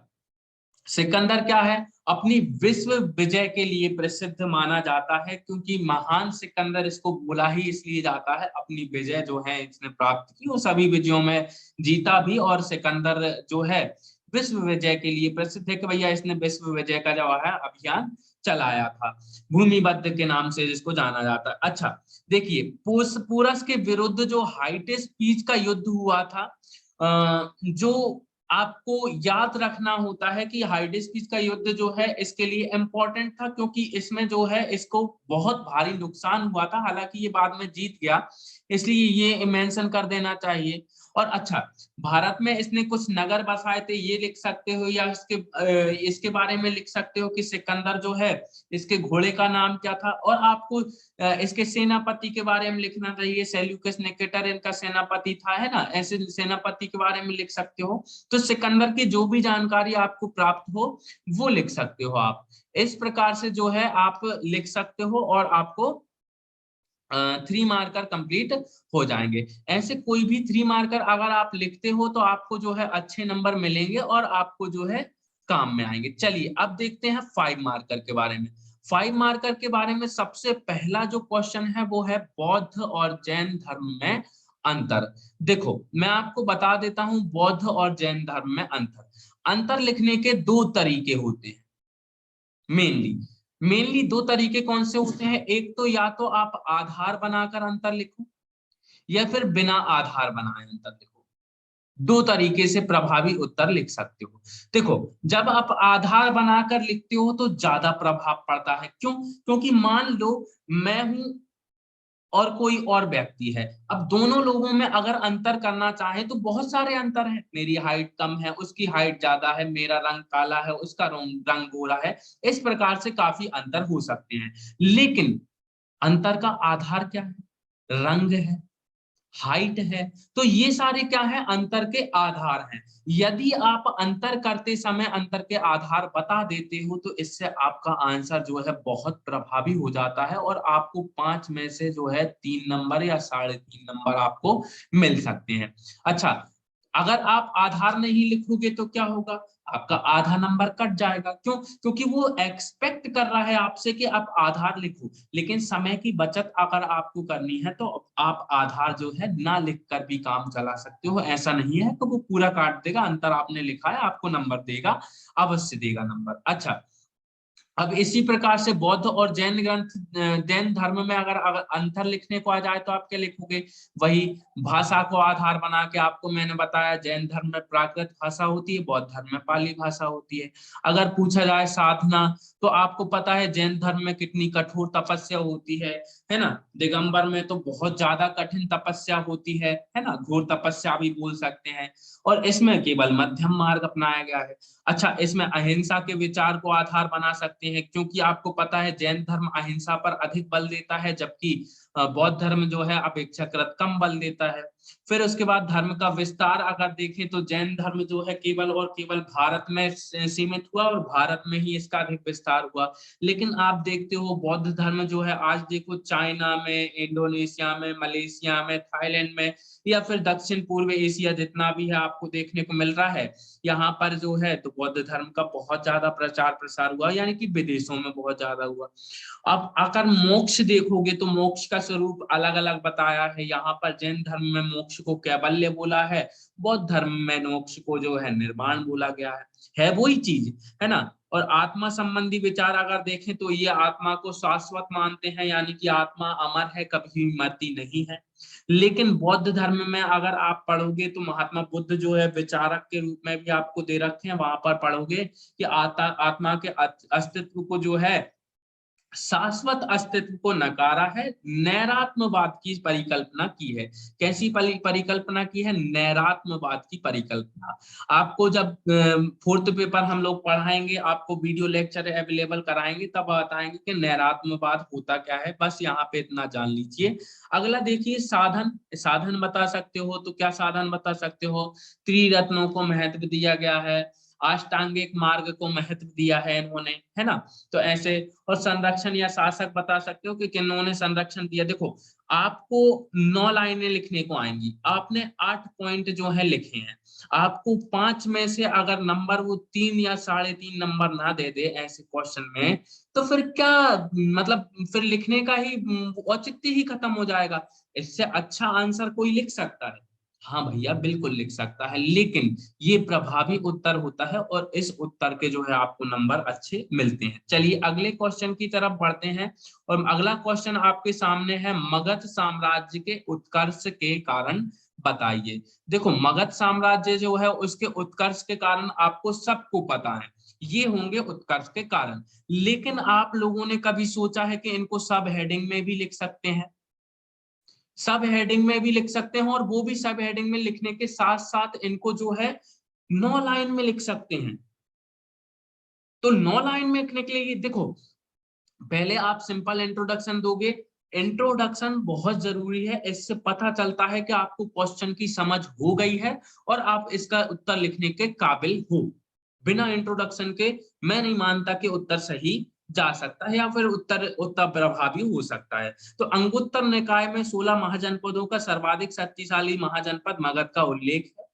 सिकंदर क्या है? अपनी विश्व विजय के लिए प्रसिद्ध माना जाता है, क्योंकि महान सिकंदर इसको बोला ही इसलिए जाता है, अपनी विजय जो है इसने प्राप्त की वो सभी विजयों में जीता भी, और सिकंदर जो है विश्व विजय के लिए प्रसिद्ध है कि भैया इसने विश्व विजय का जो है अभियान चलाया था, भूमिबद्ध के नाम से जिसको जाना जाता है। अच्छा देखिए पोरस के विरुद्ध जो हाइटेस पीच का युद्ध हुआ था, जो आपको याद रखना होता है कि हाइडेस्पिस का युद्ध जो है इसके लिए इम्पोर्टेंट था, क्योंकि इसमें जो है इसको बहुत भारी नुकसान हुआ था, हालांकि ये बाद में जीत गया, इसलिए ये मेंशन कर देना चाहिए। और अच्छा, भारत में इसने कुछ नगर बसाए थे, ये लिख सकते हो, या इसके बारे में लिख सकते हो कि सिकंदर जो है इसके घोड़े का नाम क्या था। और आपको इसके सेनापति के बारे में लिखना चाहिए, सेल्यूकस निकेटर इनका सेनापति था, है ना, ऐसे सेनापति के बारे में लिख सकते हो। तो सिकंदर की जो भी जानकारी आपको प्राप्त हो वो लिख सकते हो आप। इस प्रकार से जो है आप लिख सकते हो और आपको 3 मार्कर कंप्लीट हो जाएंगे। ऐसे कोई भी 3 मार्कर अगर आप लिखते हो तो आपको जो है अच्छे नंबर मिलेंगे और आपको जो है काम में आएंगे। चलिए अब देखते हैं 5 मार्कर के बारे में। 5 मार्कर के बारे में सबसे पहला जो क्वेश्चन है वो है बौद्ध और जैन धर्म में अंतर। देखो मैं आपको बता देता हूं बौद्ध और जैन धर्म में अंतर। अंतर लिखने के 2 तरीके होते हैं मेनली 2 तरीके कौन से होते हैं। एक तो या तो आप आधार बनाकर अंतर लिखो या फिर बिना आधार बनाए अंतर लिखो। 2 तरीके से प्रभावी उत्तर लिख सकते हो। देखो जब आप आधार बनाकर लिखते हो तो ज्यादा प्रभाव पड़ता है। क्यों? क्योंकि मान लो मैं हूं और कोई और व्यक्ति है, अब दोनों लोगों में अगर अंतर करना चाहे तो बहुत सारे अंतर हैं। मेरी हाइट कम है, उसकी हाइट ज्यादा है, मेरा रंग काला है, उसका रंग गोरा है, इस प्रकार से काफी अंतर हो सकते हैं। लेकिन अंतर का आधार क्या है? रंग है, हाइट है। तो ये सारे क्या है? अंतर के आधार हैं। यदि आप अंतर करते समय अंतर के आधार बता देते हो तो इससे आपका आंसर जो है बहुत प्रभावी हो जाता है और आपको 5 में से जो है 3 नंबर या 3.5 नंबर आपको मिल सकते हैं। अच्छा, अगर आप आधार नहीं लिखोगे तो क्या होगा? आपका आधा नंबर कट जाएगा। क्यों? क्योंकि वो एक्सपेक्ट कर रहा है आपसे कि आप आधार लिखो, लेकिन समय की बचत अगर आपको करनी है तो आप आधार जो है ना लिख कर भी काम चला सकते हो। ऐसा नहीं है तो वो पूरा काट देगा, अंतर आपने लिखा है आपको नंबर देगा, अवश्य देगा नंबर। अच्छा, अब इसी प्रकार से बौद्ध और जैन धर्म में अगर अंतर लिखने को आ जाए तो आप क्या लिखोगे? वही भाषा को आधार बना के आपको मैंने बताया, जैन धर्म में प्राकृत भाषा होती है, बौद्ध धर्म में पाली भाषा होती है। अगर पूछा जाए साधना, तो आपको पता है जैन धर्म में कितनी कठोर तपस्या होती है ना। दिगंबर में तो बहुत ज्यादा कठिन तपस्या होती है ना, घोर तपस्या भी बोल सकते हैं। और इसमें केवल मध्यम मार्ग अपनाया गया है। अच्छा, इसमें अहिंसा के विचार को आधार बना सकते हैं, क्योंकि आपको पता है जैन धर्म अहिंसा पर अधिक बल देता है, जबकि बौद्ध धर्म जो है अपेक्षाकृत कम बल देता है। फिर उसके बाद धर्म का विस्तार अगर देखें तो जैन धर्म जो है केवल और केवल भारत में सीमित हुआ और भारत में ही इसका अधिक विस्तार हुआ। लेकिन आप देखते हो बौद्ध धर्म जो है आज देखो चाइना में, इंडोनेशिया में, मलेशिया में, थाईलैंड में, या फिर दक्षिण पूर्व एशिया जितना भी है आपको देखने को मिल रहा है, यहाँ पर जो है तो बौद्ध धर्म का बहुत ज्यादा प्रचार प्रसार हुआ, यानी कि विदेशों में बहुत ज्यादा हुआ। अब अगर मोक्ष देखोगे तो मोक्ष का स्वरूप अलग अलग बताया है। यहाँ पर जैन धर्म में मोक्ष को कैवल्य बोला है, बौद्ध धर्म में मोक्ष को जो है निर्वाण बोला गया है वही चीज, है ना। और आत्मा संबंधी विचार अगर देखें तो ये आत्मा को शाश्वत मानते हैं, यानी कि आत्मा अमर है, कभी मरती नहीं है। लेकिन बौद्ध धर्म में अगर आप पढ़ोगे तो महात्मा बुद्ध जो है विचारक के रूप में भी आपको दे रखे हैं, वहां पर पढ़ोगे कि आत्मा के अस्तित्व को जो है, शाश्वत अस्तित्व को नकारा है, नैरात्मवाद की परिकल्पना की है। कैसी परिकल्पना की है? नैरात्मवाद की परिकल्पना। आपको जब 4th पेपर हम लोग पढ़ाएंगे, आपको वीडियो लेक्चर अवेलेबल कराएंगे, तब बताएंगे कि नैरात्मवाद होता क्या है। बस यहाँ पे इतना जान लीजिए। अगला देखिए साधन। साधन बता सकते हो तो क्या साधन बता सकते हो? त्रिरत्नों को महत्व दिया गया है, अष्टांगिक मार्ग को महत्व दिया है इन्होंने, है ना। तो ऐसे, और संरक्षण या शासक बता सकते हो कि किन्होंने संरक्षण दिया। देखो आपको 9 लाइनें लिखने को आएंगी, आपने 8 पॉइंट जो है लिखे हैं, आपको 5 में से अगर नंबर वो 3 या 3.5 नंबर ना दे दे ऐसे क्वेश्चन में, तो फिर क्या मतलब, फिर लिखने का ही औचित्य ही खत्म हो जाएगा। इससे अच्छा आंसर कोई लिख सकता है? हाँ भैया बिल्कुल लिख सकता है, लेकिन ये प्रभावी उत्तर होता है और इस उत्तर के जो है आपको नंबर अच्छे मिलते हैं। चलिए अगले क्वेश्चन की तरफ बढ़ते हैं। और अगला क्वेश्चन आपके सामने है, मगध साम्राज्य के उत्कर्ष के कारण बताइए। देखो मगध साम्राज्य जो है उसके उत्कर्ष के कारण आपको सबको पता है, ये होंगे उत्कर्ष के कारण। लेकिन आप लोगों ने कभी सोचा है कि इनको सब हेडिंग में भी लिख सकते हैं? सब हेडिंग में भी लिख सकते हैं, और वो भी सब हेडिंग में लिखने के साथ साथ इनको जो है 9 लाइन में लिख सकते हैं। तो 9 लाइन में लिखने के लिए देखो, पहले आप सिंपल इंट्रोडक्शन दोगे। इंट्रोडक्शन बहुत जरूरी है, इससे पता चलता है कि आपको क्वेश्चन की समझ हो गई है और आप इसका उत्तर लिखने के काबिल हो। बिना इंट्रोडक्शन के मैं नहीं मानता कि उत्तर सही जा सकता है या फिर उत्तर उत्तर प्रभावी हो सकता है। तो अंगुत्तर निकाय में 16 महाजनपदों का सर्वाधिक शक्तिशाली महाजनपद मगध का उल्लेख है।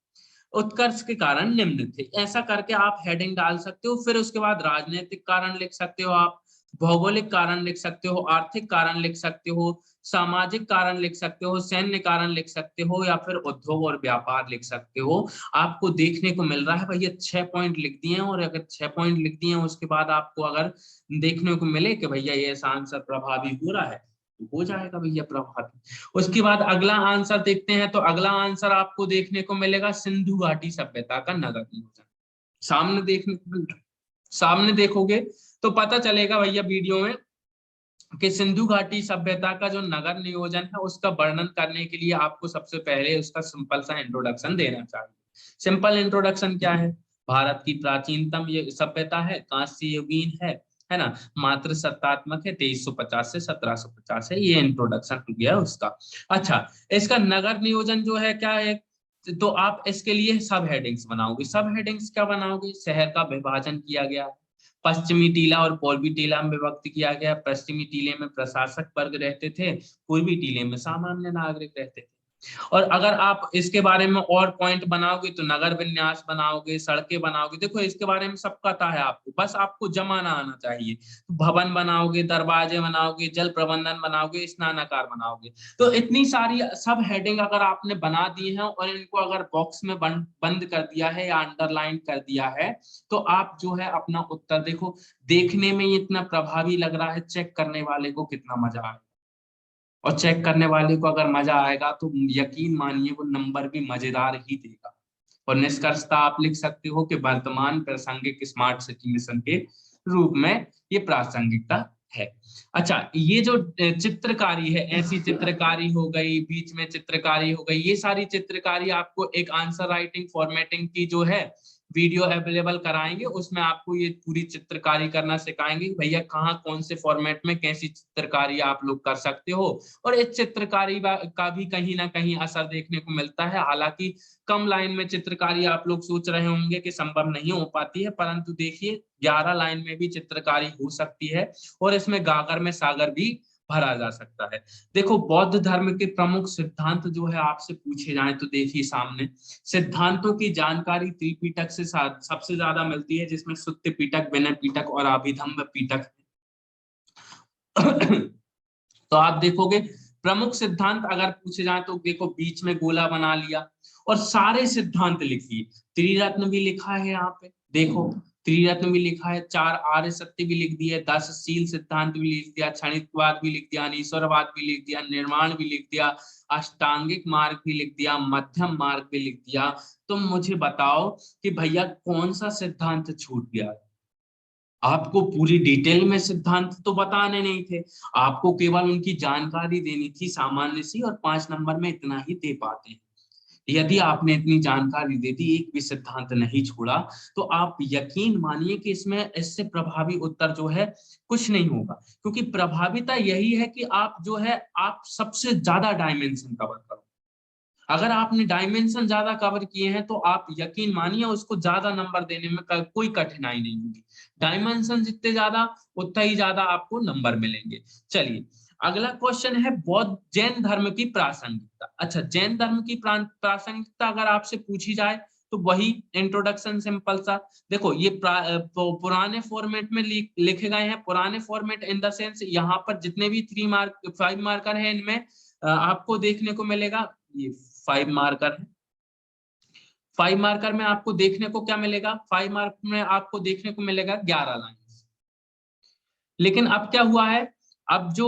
उत्कर्ष के कारण निम्न थे, ऐसा करके आप हेडिंग डाल सकते हो। फिर उसके बाद राजनीतिक कारण लिख सकते हो आप, भौगोलिक कारण लिख सकते हो, आर्थिक कारण लिख सकते हो, सामाजिक कारण लिख सकते हो, सैन्य कारण लिख सकते हो, या फिर उद्योग और व्यापार लिख सकते हो। आपको देखने को मिल रहा है भैया 6 पॉइंट लिख दिए हैं, और अगर 6 पॉइंट लिख दिए हैं उसके बाद आपको अगर देखने को मिले कि भैया ये आंसर प्रभावी हो रहा है तो हो जाएगा भैया प्रभावी। उसके बाद अगला आंसर देखते हैं। तो अगला आंसर आपको देखने को मिलेगा सिंधु घाटी सभ्यता का नगर नियोजन। सामने देखने को, सामने देखोगे तो पता चलेगा भैया वीडियो में कि सिंधु घाटी सभ्यता का जो नगर नियोजन है उसका वर्णन करने के लिए आपको सबसे पहले उसका सिंपल सा इंट्रोडक्शन देना चाहिए। सिंपल इंट्रोडक्शन क्या है? भारत की प्राचीनतम ये सभ्यता है, कांस्य युगीन है ना, मात्र सत्तात्मक है, 2350 से 1750 है। ये इंट्रोडक्शन हो गया उसका। अच्छा, इसका नगर नियोजन जो है क्या है? तो आप इसके लिए सब हेडिंग्स बनाओगे। सब हेडिंग्स क्या बनाओगे? शहर का विभाजन किया गया, पश्चिमी टीला और पूर्वी टीला में विभक्त किया गया। पश्चिमी टीले में प्रशासक वर्ग रहते थे, पूर्वी टीले में सामान्य नागरिक रहते थे। और अगर आप इसके बारे में और पॉइंट बनाओगे तो नगर विन्यास बनाओगे, सड़कें बनाओगे। देखो इसके बारे में सब पता है आपको, बस आपको जमाना आना चाहिए। भवन बनाओगे, दरवाजे बनाओगे, जल प्रबंधन बनाओगे, स्नानागार बनाओगे। तो इतनी सारी सब हेडिंग अगर आपने बना दी है और इनको अगर बॉक्स में बंद कर दिया है या अंडरलाइन कर दिया है, तो आप जो है अपना उत्तर देखो, देखने में इतना प्रभावी लग रहा है, चेक करने वाले को कितना मजा आएगा। और चेक करने वाले को अगर मजा आएगा तो यकीन मानिए वो नंबर भी मजेदार ही देगा। और निष्कर्षता आप लिख सकते हो कि वर्तमान प्रासंगिक स्मार्ट सिटी मिशन के रूप में ये प्रासंगिकता है। अच्छा, ये जो चित्रकारी है, ऐसी चित्रकारी हो गई, बीच में चित्रकारी हो गई, ये सारी चित्रकारी आपको एक आंसर राइटिंग फॉर्मेटिंग की जो है वीडियो अवेलेबल कराएंगे, उसमें आपको ये पूरी चित्रकारी करना सिखाएंगे भैया कहाँ कौन से फॉर्मेट में कैसी चित्रकारी आप लोग कर सकते हो। और इस चित्रकारी का भी कहीं ना कहीं असर देखने को मिलता है। हालांकि कम लाइन में चित्रकारी आप लोग सोच रहे होंगे कि संभव नहीं हो पाती है, परंतु देखिए 11 लाइन में भी चित्रकारी हो सकती है, और इसमें गागर में सागर भी भरा जा सकता है। देखो बौद्ध धर्म के प्रमुख सिद्धांत जो है आपसे पूछे जाएं तो देखिए सामने सिद्धांतों की जानकारी त्रिपिटक से सबसे ज्यादा मिलती है, जिसमें सुत्त पिटक, विनय पिटक और अभिधम्म पिटक। तो आप देखोगे प्रमुख सिद्धांत अगर पूछे जाए तो देखो बीच में गोला बना लिया और सारे सिद्धांत लिखिए। त्रिरत्न भी लिखा है यहाँ पे, देखो त्रिरत्न भी लिखा है, 4 आर्य सत्य भी लिख दिए, 10 शील सिद्धांत भी लिख दिया, क्षणिकवाद भी लिख दिया, अनीश्वरवाद भी लिख दिया, निर्माण भी लिख दिया, अष्टांगिक मार्ग भी लिख दिया, मध्यम मार्ग भी लिख दिया। तुम मुझे बताओ कि भैया कौन सा सिद्धांत छूट गया? आपको पूरी डिटेल में सिद्धांत तो बताने नहीं थे, आपको केवल उनकी जानकारी देनी थी सामान्य सी, और 5 नंबर में इतना ही दे पाते हैं। यदि आपने इतनी जानकारी दे दी, एक भी सिद्धांत नहीं छोड़ा, तो आप यकीन मानिए कि इसमें इससे प्रभावी उत्तर जो है कुछ नहीं होगा। क्योंकि प्रभाविता यही है कि आप जो है आप सबसे ज्यादा डायमेंशन कवर करो। अगर आपने डायमेंशन ज्यादा कवर किए हैं तो आप यकीन मानिए उसको ज्यादा नंबर देने में कोई कठिनाई नहीं होगी। डायमेंशन जितने ज्यादा उतना ही ज्यादा आपको नंबर मिलेंगे। चलिए अगला क्वेश्चन है बौद्ध जैन धर्म की प्रासंगिकता। अच्छा, जैन धर्म की प्रासंगिकता अगर आपसे पूछी जाए तो वही इंट्रोडक्शन सिंपल सा। देखो ये पुराने फॉर्मेट में लिखे गए हैं। पुराने फॉर्मेट इन द सेंस यहाँ पर जितने भी 5 मार्कर है इनमें आपको देखने को मिलेगा ये 5 मार्कर है। 5 मार्कर में आपको देखने को क्या मिलेगा? 5 मार्क में आपको देखने को मिलेगा 11 लाइन। लेकिन अब क्या हुआ है, अब जो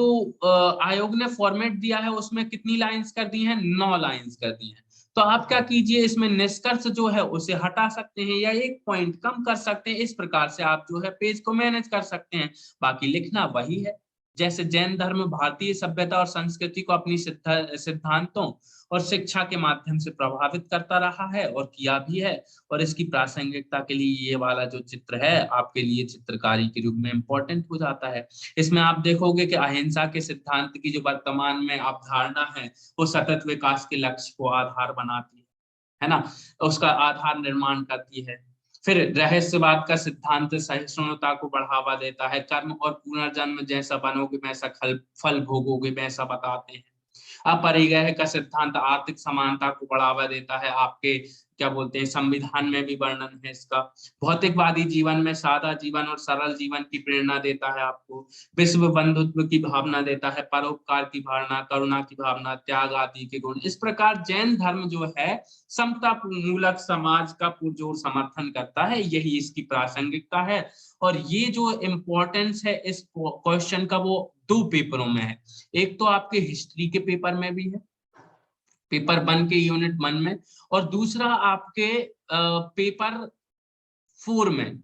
आयोग ने फॉर्मेट दिया है उसमें कितनी लाइंस कर दी हैं? 9 लाइंस कर दी हैं। तो आप क्या कीजिए, इसमें निष्कर्ष जो है उसे हटा सकते हैं या एक पॉइंट कम कर सकते हैं। इस प्रकार से आप जो है पेज को मैनेज कर सकते हैं। बाकी लिखना वही है। जैसे जैन धर्म भारतीय सभ्यता और संस्कृति को अपनी सिद्धांतों और शिक्षा के माध्यम से प्रभावित करता रहा है और किया भी है, और इसकी प्रासंगिकता के लिए ये वाला जो चित्र है आपके लिए चित्रकारी के रूप में इम्पोर्टेंट हो जाता है। इसमें आप देखोगे कि अहिंसा के सिद्धांत की जो वर्तमान में अवधारणा है वो सतत विकास के लक्ष्य को आधार बनाती है ना, उसका आधार निर्माण करती है। फिर रहस्यवाद का सिद्धांत सहिष्णुता को बढ़ावा देता है, कर्म और पुनर्जन्म जैसा बनोगे वैसा फल भोगोगे वैसा बताते हैं। अपरिग्रह का सिद्धांत आर्थिक समानता को बढ़ावा देता है, आपके क्या बोलते हैं संविधान में भी वर्णन है इसका। भौतिकवादी जीवन में सादा जीवन और सरल जीवन की प्रेरणा देता है आपको। विश्व बंधुत्व की भावना देता है, परोपकार की भावना, करुणा की भावना, त्याग आदि के गुण। इस प्रकार जैन धर्म जो है समता मूलक समाज का पुरजोर समर्थन करता है, यही इसकी प्रासंगिकता है। और ये जो इम्पोर्टेंस है इस क्वेश्चन का वो 2 पेपरों में है। एक तो आपके हिस्ट्री के पेपर में भी है, पेपर 1 के यूनिट 1 में, और दूसरा आपके पेपर 4 में।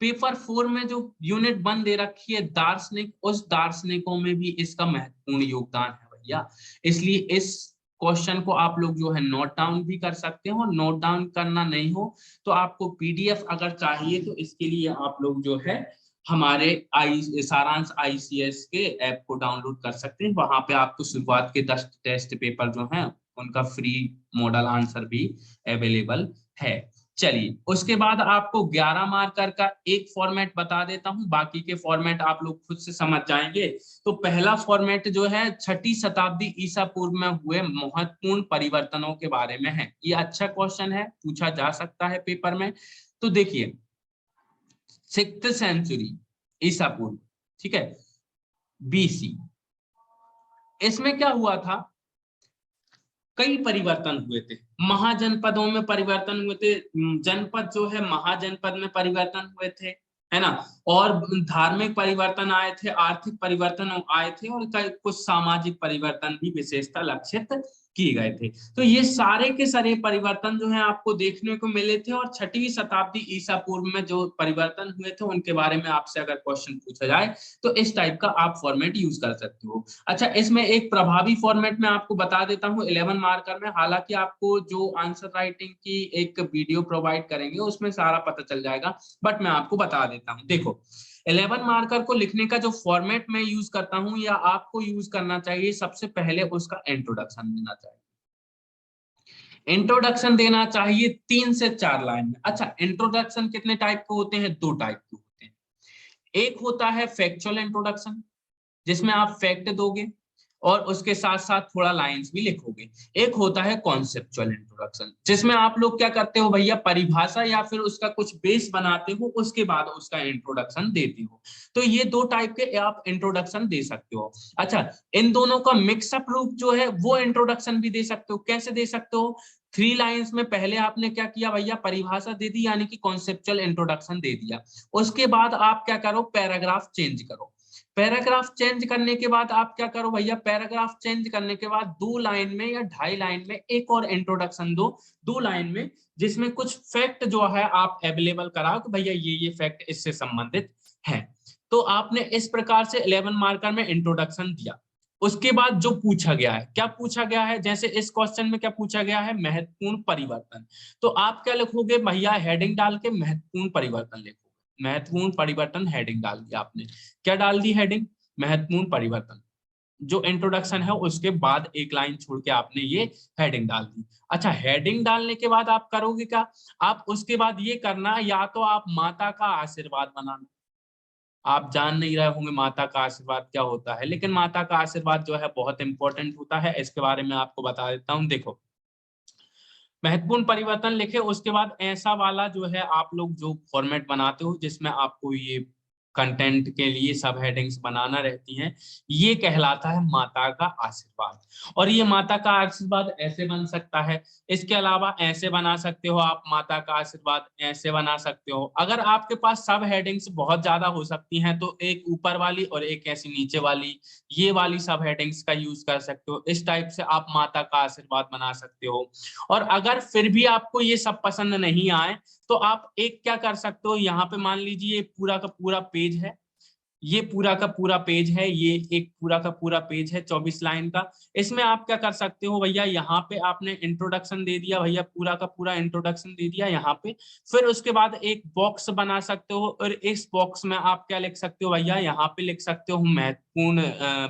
पेपर 4 में जो यूनिट 1 दे रखी है दार्शनिक, उस दार्शनिकों में भी इसका महत्वपूर्ण योगदान है भैया। इसलिए इस क्वेश्चन को आप लोग जो है नोट डाउन भी कर सकते हो, और नोट डाउन करना नहीं हो तो आपको पीडीएफ अगर चाहिए तो इसके लिए आप लोग जो है हमारे सारांश आईसीएस के ऐप को डाउनलोड कर सकते हैं। वहां पे आपको शुरुआत के 10 टेस्ट पेपर जो हैं उनका फ्री मॉडल आंसर भी अवेलेबल है। चलिए, उसके बाद आपको 11 मार्कर का एक फॉर्मेट बता देता हूं, बाकी के फॉर्मेट आप लोग खुद से समझ जाएंगे। तो पहला फॉर्मेट जो है 6ठी शताब्दी ईसा पूर्व में हुए महत्वपूर्ण परिवर्तनों के बारे में है। ये अच्छा क्वेश्चन है, पूछा जा सकता है पेपर में। तो देखिए 6th सेंचुरी ईसा पूर्व, ठीक है, बीसी, इसमें क्या हुआ था, कई परिवर्तन हुए थे। महाजनपदों में परिवर्तन हुए थे, जनपद जो है महाजनपद में परिवर्तन हुए थे, है ना, और धार्मिक परिवर्तन आए थे, आर्थिक परिवर्तन आए थे, और कुछ सामाजिक परिवर्तन भी विशेषता लक्षित किए गए थे। तो ये सारे के सारे परिवर्तन जो है आपको देखने को मिले थे, और 6वीं शताब्दी ईसा पूर्व में जो परिवर्तन हुए थे उनके बारे में आपसे अगर क्वेश्चन पूछा जाए तो इस टाइप का आप फॉर्मेट यूज कर सकते हो। अच्छा, इसमें एक प्रभावी फॉर्मेट में आपको बता देता हूँ 11 मार्कर में। हालांकि आपको जो आंसर राइटिंग की एक वीडियो प्रोवाइड करेंगे उसमें सारा पता चल जाएगा, बट मैं आपको बता देता हूँ। देखो 11 मार्कर को लिखने का जो फॉर्मेट मैं यूज करता हूँ या आपको यूज करना चाहिए, सबसे पहले उसका इंट्रोडक्शन देना चाहिए। इंट्रोडक्शन देना चाहिए 3 से 4 लाइन में। अच्छा, इंट्रोडक्शन कितने टाइप के होते हैं? 2 टाइप के होते हैं। एक होता है फैक्चुअल इंट्रोडक्शन, जिसमें आप फैक्ट दोगे और उसके साथ साथ थोड़ा लाइंस भी लिखोगे। एक होता है कॉन्सेप्चुअल इंट्रोडक्शन, जिसमें आप लोग क्या करते हो भैया, परिभाषा या फिर उसका कुछ बेस बनाते हो, उसके बाद उसका इंट्रोडक्शन देते हो। तो ये 2 टाइप के आप इंट्रोडक्शन दे सकते हो। अच्छा, इन दोनों का मिक्सअप रूप जो है वो इंट्रोडक्शन भी दे सकते हो। कैसे दे सकते हो? 3 लाइंस में पहले आपने क्या किया भैया, परिभाषा दे दी, यानी कि कॉन्सेप्चुअल इंट्रोडक्शन दे दिया। उसके बाद आप क्या करो, पैराग्राफ चेंज करो। पैराग्राफ चेंज करने के बाद आप क्या करो भैया, पैराग्राफ चेंज करने के बाद 2 लाइन में या 2.5 लाइन में एक और इंट्रोडक्शन दो, 2 लाइन में, जिसमें कुछ फैक्ट जो है आप अवेलेबल कराओ कि भैया ये फैक्ट इससे संबंधित है। तो आपने इस प्रकार से 11 मार्कर में इंट्रोडक्शन दिया। उसके बाद जो पूछा गया है, क्या पूछा गया है, जैसे इस क्वेश्चन में क्या पूछा गया है, महत्वपूर्ण परिवर्तन। तो आप क्या लिखोगे भैया, हेडिंग डाल के महत्वपूर्ण परिवर्तन लिखो। महत्वपूर्ण परिवर्तन हेडिंग डाल दिया आपने। क्या डाल दी हेडिंग? महत्वपूर्ण परिवर्तन। जो इंट्रोडक्शन है उसके बाद एक लाइन छोड़ के आपने ये हेडिंग डाल दी। अच्छा, हेडिंग डालने के बाद आप करोगे क्या, आप उसके बाद ये करना, या तो आप माता का आशीर्वाद बनाना। आप जान नहीं रहे होंगे माता का आशीर्वाद क्या होता है, लेकिन माता का आशीर्वाद जो है बहुत इंपॉर्टेंट होता है। इसके बारे में आपको बता देता हूँ। देखो, महत्वपूर्ण परिवर्तन लिखे, उसके बाद ऐसा वाला जो है आप लोग जो फॉर्मेट बनाते हो जिसमें आपको ये कंटेंट के लिए सब हेडिंग्स बनाना रहती हैं, ये कहलाता है माता का आशीर्वाद। और ये माता का आशीर्वाद ऐसे बन सकता है, इसके अलावा ऐसे बना सकते हो आप, माता का आशीर्वाद ऐसे बना सकते हो। अगर आपके पास सब हेडिंग्स बहुत ज्यादा हो सकती हैं तो एक ऊपर वाली और एक ऐसी नीचे वाली, ये वाली सब हेडिंग्स का यूज कर सकते हो। इस टाइप से आप माता का आशीर्वाद बना सकते हो। और अगर फिर भी आपको ये सब पसंद नहीं आए तो आप एक क्या कर सकते हो, यहाँ पे मान लीजिए पूरा का पूरा पेज है, ये पूरा का पूरा पेज है, ये एक पूरा का पूरा पेज है 24 लाइन का। इसमें आप क्या कर सकते हो भैया, यहाँ पे आपने इंट्रोडक्शन दे दिया भैया, पूरा का पूरा इंट्रोडक्शन दे दिया यहाँ पे। फिर उसके बाद एक बॉक्स बना सकते हो और इस बॉक्स में आप क्या लिख सकते हो भैया, यहाँ पे लिख सकते हो महत्वपूर्ण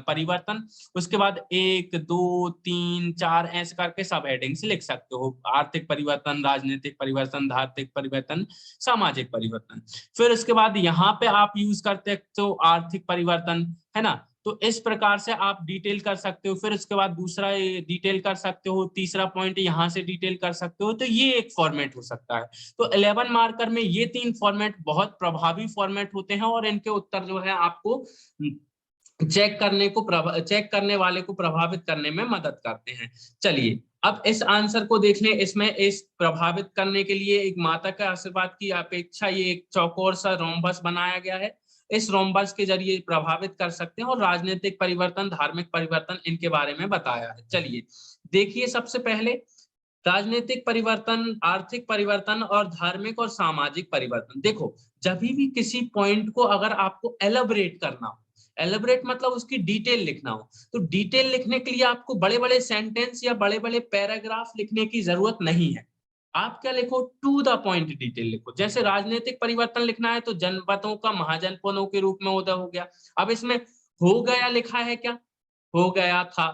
परिवर्तन। उसके बाद 1 2 3 4 ऐसे करके सब हेडिंग्स लिख सकते हो, आर्थिक परिवर्तन, राजनीतिक परिवर्तन, धार्मिक परिवर्तन, सामाजिक परिवर्तन। फिर उसके बाद यहाँ पे आप यूज करते हो आर्थिक परिवर्तन, है ना। तो इस प्रकार से आप डिटेल कर सकते हो। फिर उसके बाद दूसरा डिटेल कर सकते हो, तीसरा पॉइंट यहाँ से डिटेल कर सकते हो। तो ये एक फॉर्मेट हो सकता है। तो 11 मार्कर में ये 3 फॉर्मेट बहुत प्रभावी फॉर्मेट होते हैं और इनके उत्तर जो है आपको चेक करने वाले को प्रभावित करने में मदद करते हैं। चलिए अब इस आंसर को देख लें। इसमें इस प्रभावित करने के लिए एक माता के आशीर्वाद की अपेक्षा ये एक चौकोर सा रोम्बस बनाया गया है। इस रोम्बस के जरिए प्रभावित कर सकते हैं और राजनीतिक परिवर्तन, धार्मिक परिवर्तन, इनके बारे में बताया है। चलिए देखिए, सबसे पहले राजनीतिक परिवर्तन, आर्थिक परिवर्तन और धार्मिक और सामाजिक परिवर्तन। देखो, जब भी किसी पॉइंट को अगर आपको एलैबोरेट करना हो, एलैबोरेट मतलब उसकी डिटेल लिखना हो, तो डिटेल लिखने के लिए आपको बड़े बड़े सेंटेंस या बड़े बड़े पैराग्राफ लिखने की जरूरत नहीं है। आप क्या लिखो, टू द पॉइंट डिटेल लिखो। जैसे राजनीतिक परिवर्तन लिखना है तो जनपदों का महाजनपदों के रूप में उदय हो गया। अब इसमें हो गया लिखा है क्या, हो गया था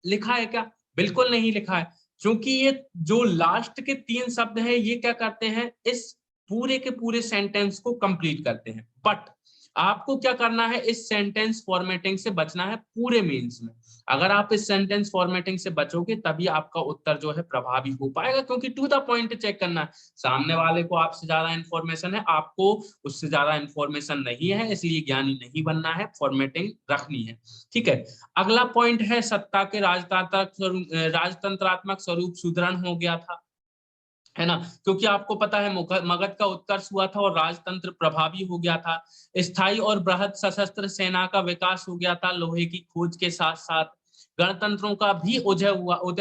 लिखा है क्या? बिल्कुल नहीं लिखा है, क्योंकि ये जो लास्ट के 3 शब्द है ये क्या करते हैं, इस पूरे के पूरे सेंटेंस को कंप्लीट करते हैं। बट आपको क्या करना है, इस सेंटेंस फॉर्मेटिंग से बचना है पूरे मेंस में। अगर आप इस सेंटेंस फॉर्मेटिंग से बचोगे तभी आपका उत्तर जो है प्रभावी हो पाएगा, क्योंकि टू द पॉइंट चेक करना है। सामने वाले को आपसे ज्यादा इंफॉर्मेशन है, आपको उससे ज्यादा इंफॉर्मेशन नहीं है, इसलिए ज्ञानी नहीं बनना है, फॉर्मेटिंग रखनी है। ठीक है, अगला पॉइंट है सत्ता के राजतंत्रात्मक स्वरूप सुदृढ़ हो गया था, है ना, क्योंकि आपको पता है मगध का उत्कर्ष हुआ था और राजतंत्र प्रभावी हो गया था। स्थायी और बृहद सशस्त्र सेना का विकास हो गया था लोहे की खोज के साथ साथ। गणतंत्रों का भी उदय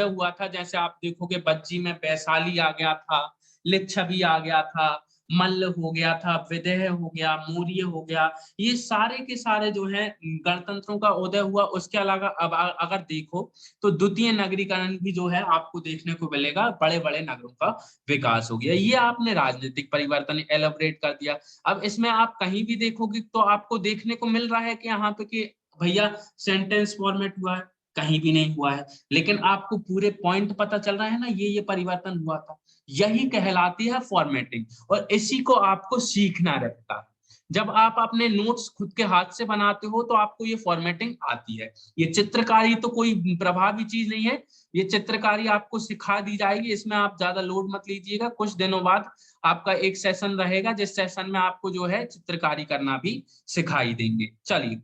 हुआ था। जैसे आप देखोगे बज्जी में वैशाली आ गया था, लिच्छवी आ गया था, मल्ल हो गया था, विदेह हो गया, मौर्य हो गया। ये सारे के सारे जो है गणतंत्रों का उदय हुआ। उसके अलावा अब अगर देखो तो द्वितीय नगरीकरण भी जो है आपको देखने को मिलेगा, बड़े बड़े नगरों का विकास हो गया। ये आपने राजनीतिक परिवर्तन एलोबरेट कर दिया। अब इसमें आप कहीं भी देखोगे तो आपको देखने को मिल रहा है कि यहाँ पे कि भैया सेंटेंस फॉर्मेट हुआ है, कहीं भी नहीं हुआ है, लेकिन आपको पूरे पॉइंट पता चल रहा है ना, ये परिवर्तन हुआ था। यही कहलाती है फॉर्मेटिंग और इसी को आपको सीखना रहता है। जब आप अपने नोट्स खुद के हाथ से बनाते हो तो आपको ये फॉर्मेटिंग आती है। ये चित्रकारी तो कोई प्रभावी चीज नहीं है, ये चित्रकारी आपको सिखा दी जाएगी, इसमें आप ज्यादा लोड मत लीजिएगा। कुछ दिनों बाद आपका एक सेशन रहेगा जिस सेशन में आपको जो है चित्रकारी करना भी सिखाई देंगे। चलिए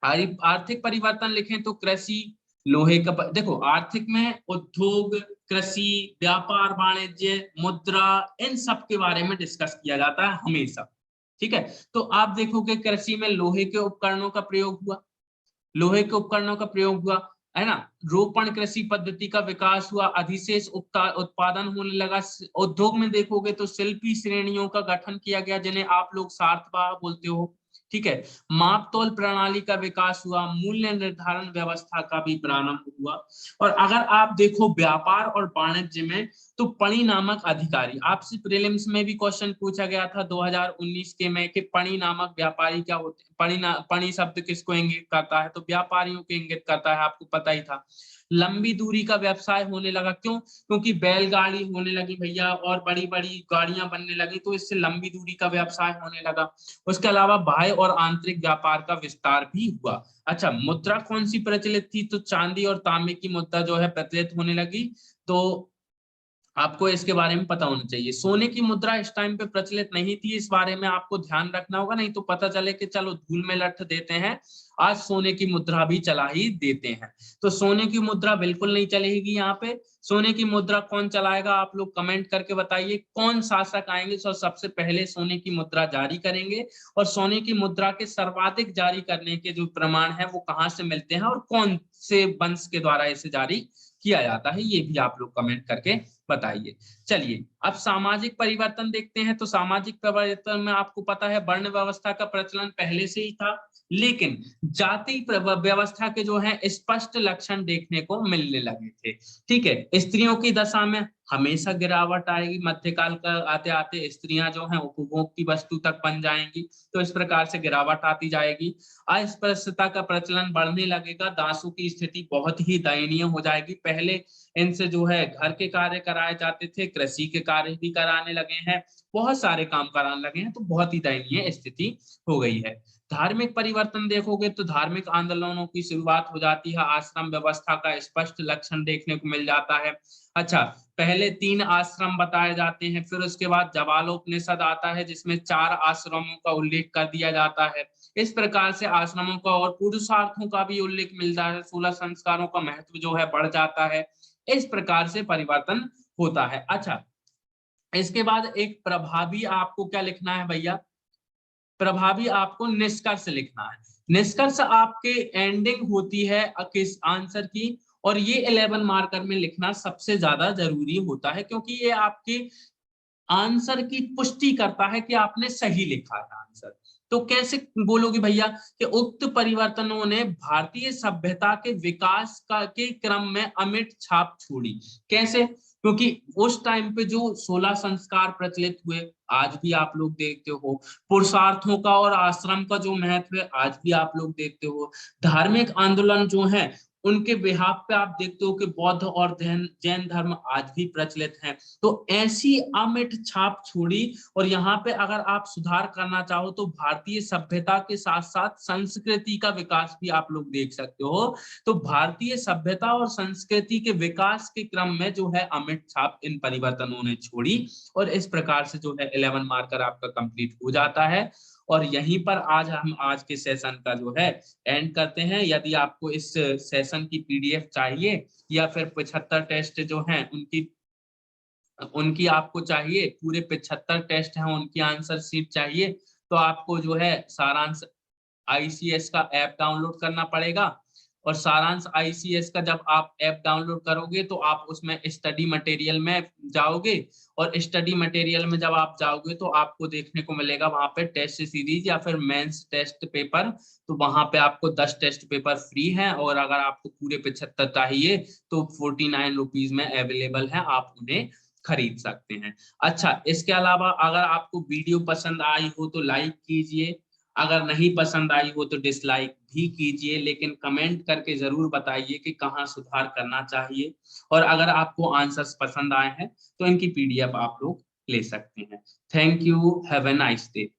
आर्थिक परिवर्तन लिखें तो कृषि, लोहे का देखो आर्थिक में उद्योग, कृषि, व्यापार वाणिज्य, मुद्रा, इन सब के बारे में डिस्कस किया जाता है हमेशा। ठीक है, तो आप देखोगे कृषि में लोहे के उपकरणों का प्रयोग हुआ, लोहे के उपकरणों का प्रयोग हुआ, है ना। रोपण कृषि पद्धति का विकास हुआ, अधिशेष उत्पादन होने लगा। उद्योग में देखोगे तो शिल्पी श्रेणियों का गठन किया गया जिन्हें आप लोग सार्थवाह बोलते हो। ठीक है, माप तोल प्रणाली का विकास हुआ, मूल्य निर्धारण व्यवस्था का भी प्रारंभ हुआ। और अगर आप देखो व्यापार और वाणिज्य में तो पणि नामक अधिकारी, आपसे प्रीलिम्स में भी क्वेश्चन पूछा गया था 2019 के में कि पणि नामक व्यापारी क्या होते हैं। पणि शब्द किसको इंगित करता है, तो व्यापारियों को इंगित करता है, आपको पता ही था। लंबी दूरी का व्यवसाय होने लगा, क्यों? क्योंकि बैलगाड़ी होने लगी भैया और बड़ी बड़ी गाड़ियां बनने लगी, तो इससे लंबी दूरी का व्यवसाय होने लगा। उसके अलावा बाह्य और आंतरिक व्यापार का विस्तार भी हुआ। अच्छा, मुद्रा कौन सी प्रचलित थी, तो चांदी और तांबे की मुद्रा जो है प्रचलित होने लगी। तो आपको इसके बारे में पता होना चाहिए। सोने की मुद्रा इस टाइम पे प्रचलित नहीं थी, इस बारे में आपको ध्यान रखना होगा, नहीं तो पता चले कि चलो धूल में लठ देते हैं, आज सोने की मुद्रा भी चला ही देते हैं। तो सोने की मुद्रा बिल्कुल नहीं चलेगी यहाँ पे। सोने की मुद्रा कौन चलाएगा, आप लोग कमेंट करके बताइए, कौन शासक आएंगे जो सबसे पहले सोने की मुद्रा जारी करेंगे, और सोने की मुद्रा के सर्वाधिक जारी करने के जो प्रमाण है वो कहाँ से मिलते हैं, और कौन से वंश के द्वारा इसे जारी किया जाता है, ये भी आप लोग कमेंट करके बताइए। चलिए अब सामाजिक परिवर्तन देखते हैं। तो सामाजिक परिवर्तन में आपको पता है वर्ण व्यवस्था का प्रचलन पहले से ही था, लेकिन जाति व्यवस्था के जो है स्पष्ट लक्षण देखने को मिलने लगे थे। ठीक है, स्त्रियों की दशा में हमेशा गिरावट आएगी, मध्यकाल का आते आते स्त्रियां जो हैं उपभोग की वस्तु तक बन जाएंगी, तो इस प्रकार से गिरावट आती जाएगी। अस्पृश्यता का प्रचलन बढ़ने लगेगा, दासों की स्थिति बहुत ही दयनीय हो जाएगी। पहले इनसे जो है घर के कार्य कराए जाते थे, कृषि के कार्य भी कराने लगे हैं, बहुत सारे काम कराने लगे हैं, तो बहुत ही दयनीय स्थिति हो गई है। धार्मिक परिवर्तन देखोगे तो धार्मिक आंदोलनों की शुरुआत हो जाती है, आश्रम व्यवस्था का स्पष्ट लक्षण देखने को मिल जाता है। अच्छा, पहले 3 आश्रम बताए जाते हैं, फिर उसके बाद जवालोपनिषद आता है जिसमें 4 आश्रमों का उल्लेख कर दिया जाता है। इस प्रकार से आश्रमों का और पुरुषार्थों का भी उल्लेख मिलता है, 16 संस्कारों का महत्व जो है बढ़ जाता है। इस प्रकार से परिवर्तन होता है। अच्छा, इसके बाद एक प्रभावी आपको क्या लिखना है भैया, प्रभावी आपको निष्कर्ष लिखना है। निष्कर्ष आपके एंडिंग होती है किस आंसर की, और ये 11 मार्कर में लिखना सबसे ज्यादा जरूरी होता है, क्योंकि ये आपके आंसर की पुष्टि करता है कि आपने सही लिखा है आंसर। तो कैसे बोलोगे भैया कि उक्त परिवर्तनों ने भारतीय सभ्यता के विकास का के क्रम में अमिट छाप छोड़ी। कैसे, क्योंकि उस टाइम पे जो 16 संस्कार प्रचलित हुए, आज भी आप लोग देखते हो, पुरुषार्थों का और आश्रम का जो महत्व है आज भी आप लोग देखते हो, धार्मिक आंदोलन जो है उनके बिहाफ पे आप देखते हो कि बौद्ध और जैन धर्म आज भी प्रचलित हैं। तो ऐसी अमिट छाप छोड़ी, और यहाँ पे अगर आप सुधार करना चाहो तो भारतीय सभ्यता के साथ साथ संस्कृति का विकास भी आप लोग देख सकते हो। तो भारतीय सभ्यता और संस्कृति के विकास के क्रम में जो है अमिट छाप इन परिवर्तनों ने छोड़ी, और इस प्रकार से जो है 11 मार्कर आपका कंप्लीट हो जाता है। और यहीं पर आज हम आज के सेशन का जो है एंड करते हैं। यदि आपको इस सेशन की पीडीएफ चाहिए, या फिर 75 टेस्ट जो हैं उनकी उनकी आपको चाहिए, पूरे 75 टेस्ट हैं उनकी आंसर शीट चाहिए, तो आपको जो है सारांश आईसीएस का ऐप डाउनलोड करना पड़ेगा। और सारांश आईसीएस का जब आप ऐप डाउनलोड करोगे तो आप उसमें स्टडी मटेरियल में जाओगे, और स्टडी मटेरियल में जब आप जाओगे तो आपको देखने को मिलेगा वहां पे टेस्ट सीरीज या फिर मेंस टेस्ट पेपर। तो वहां पे आपको 10 टेस्ट पेपर फ्री है, और अगर आपको पूरे 75 चाहिए तो 49 रुपीज में अवेलेबल है, आप उन्हें खरीद सकते हैं। अच्छा, इसके अलावा अगर आपको वीडियो पसंद आई हो तो लाइक कीजिए, अगर नहीं पसंद आई हो तो डिसलाइक भी कीजिए, लेकिन कमेंट करके जरूर बताइए कि कहाँ सुधार करना चाहिए। और अगर आपको आंसर्स पसंद आए हैं तो इनकी पीडीएफ आप लोग ले सकते हैं। Thank you, have a nice day.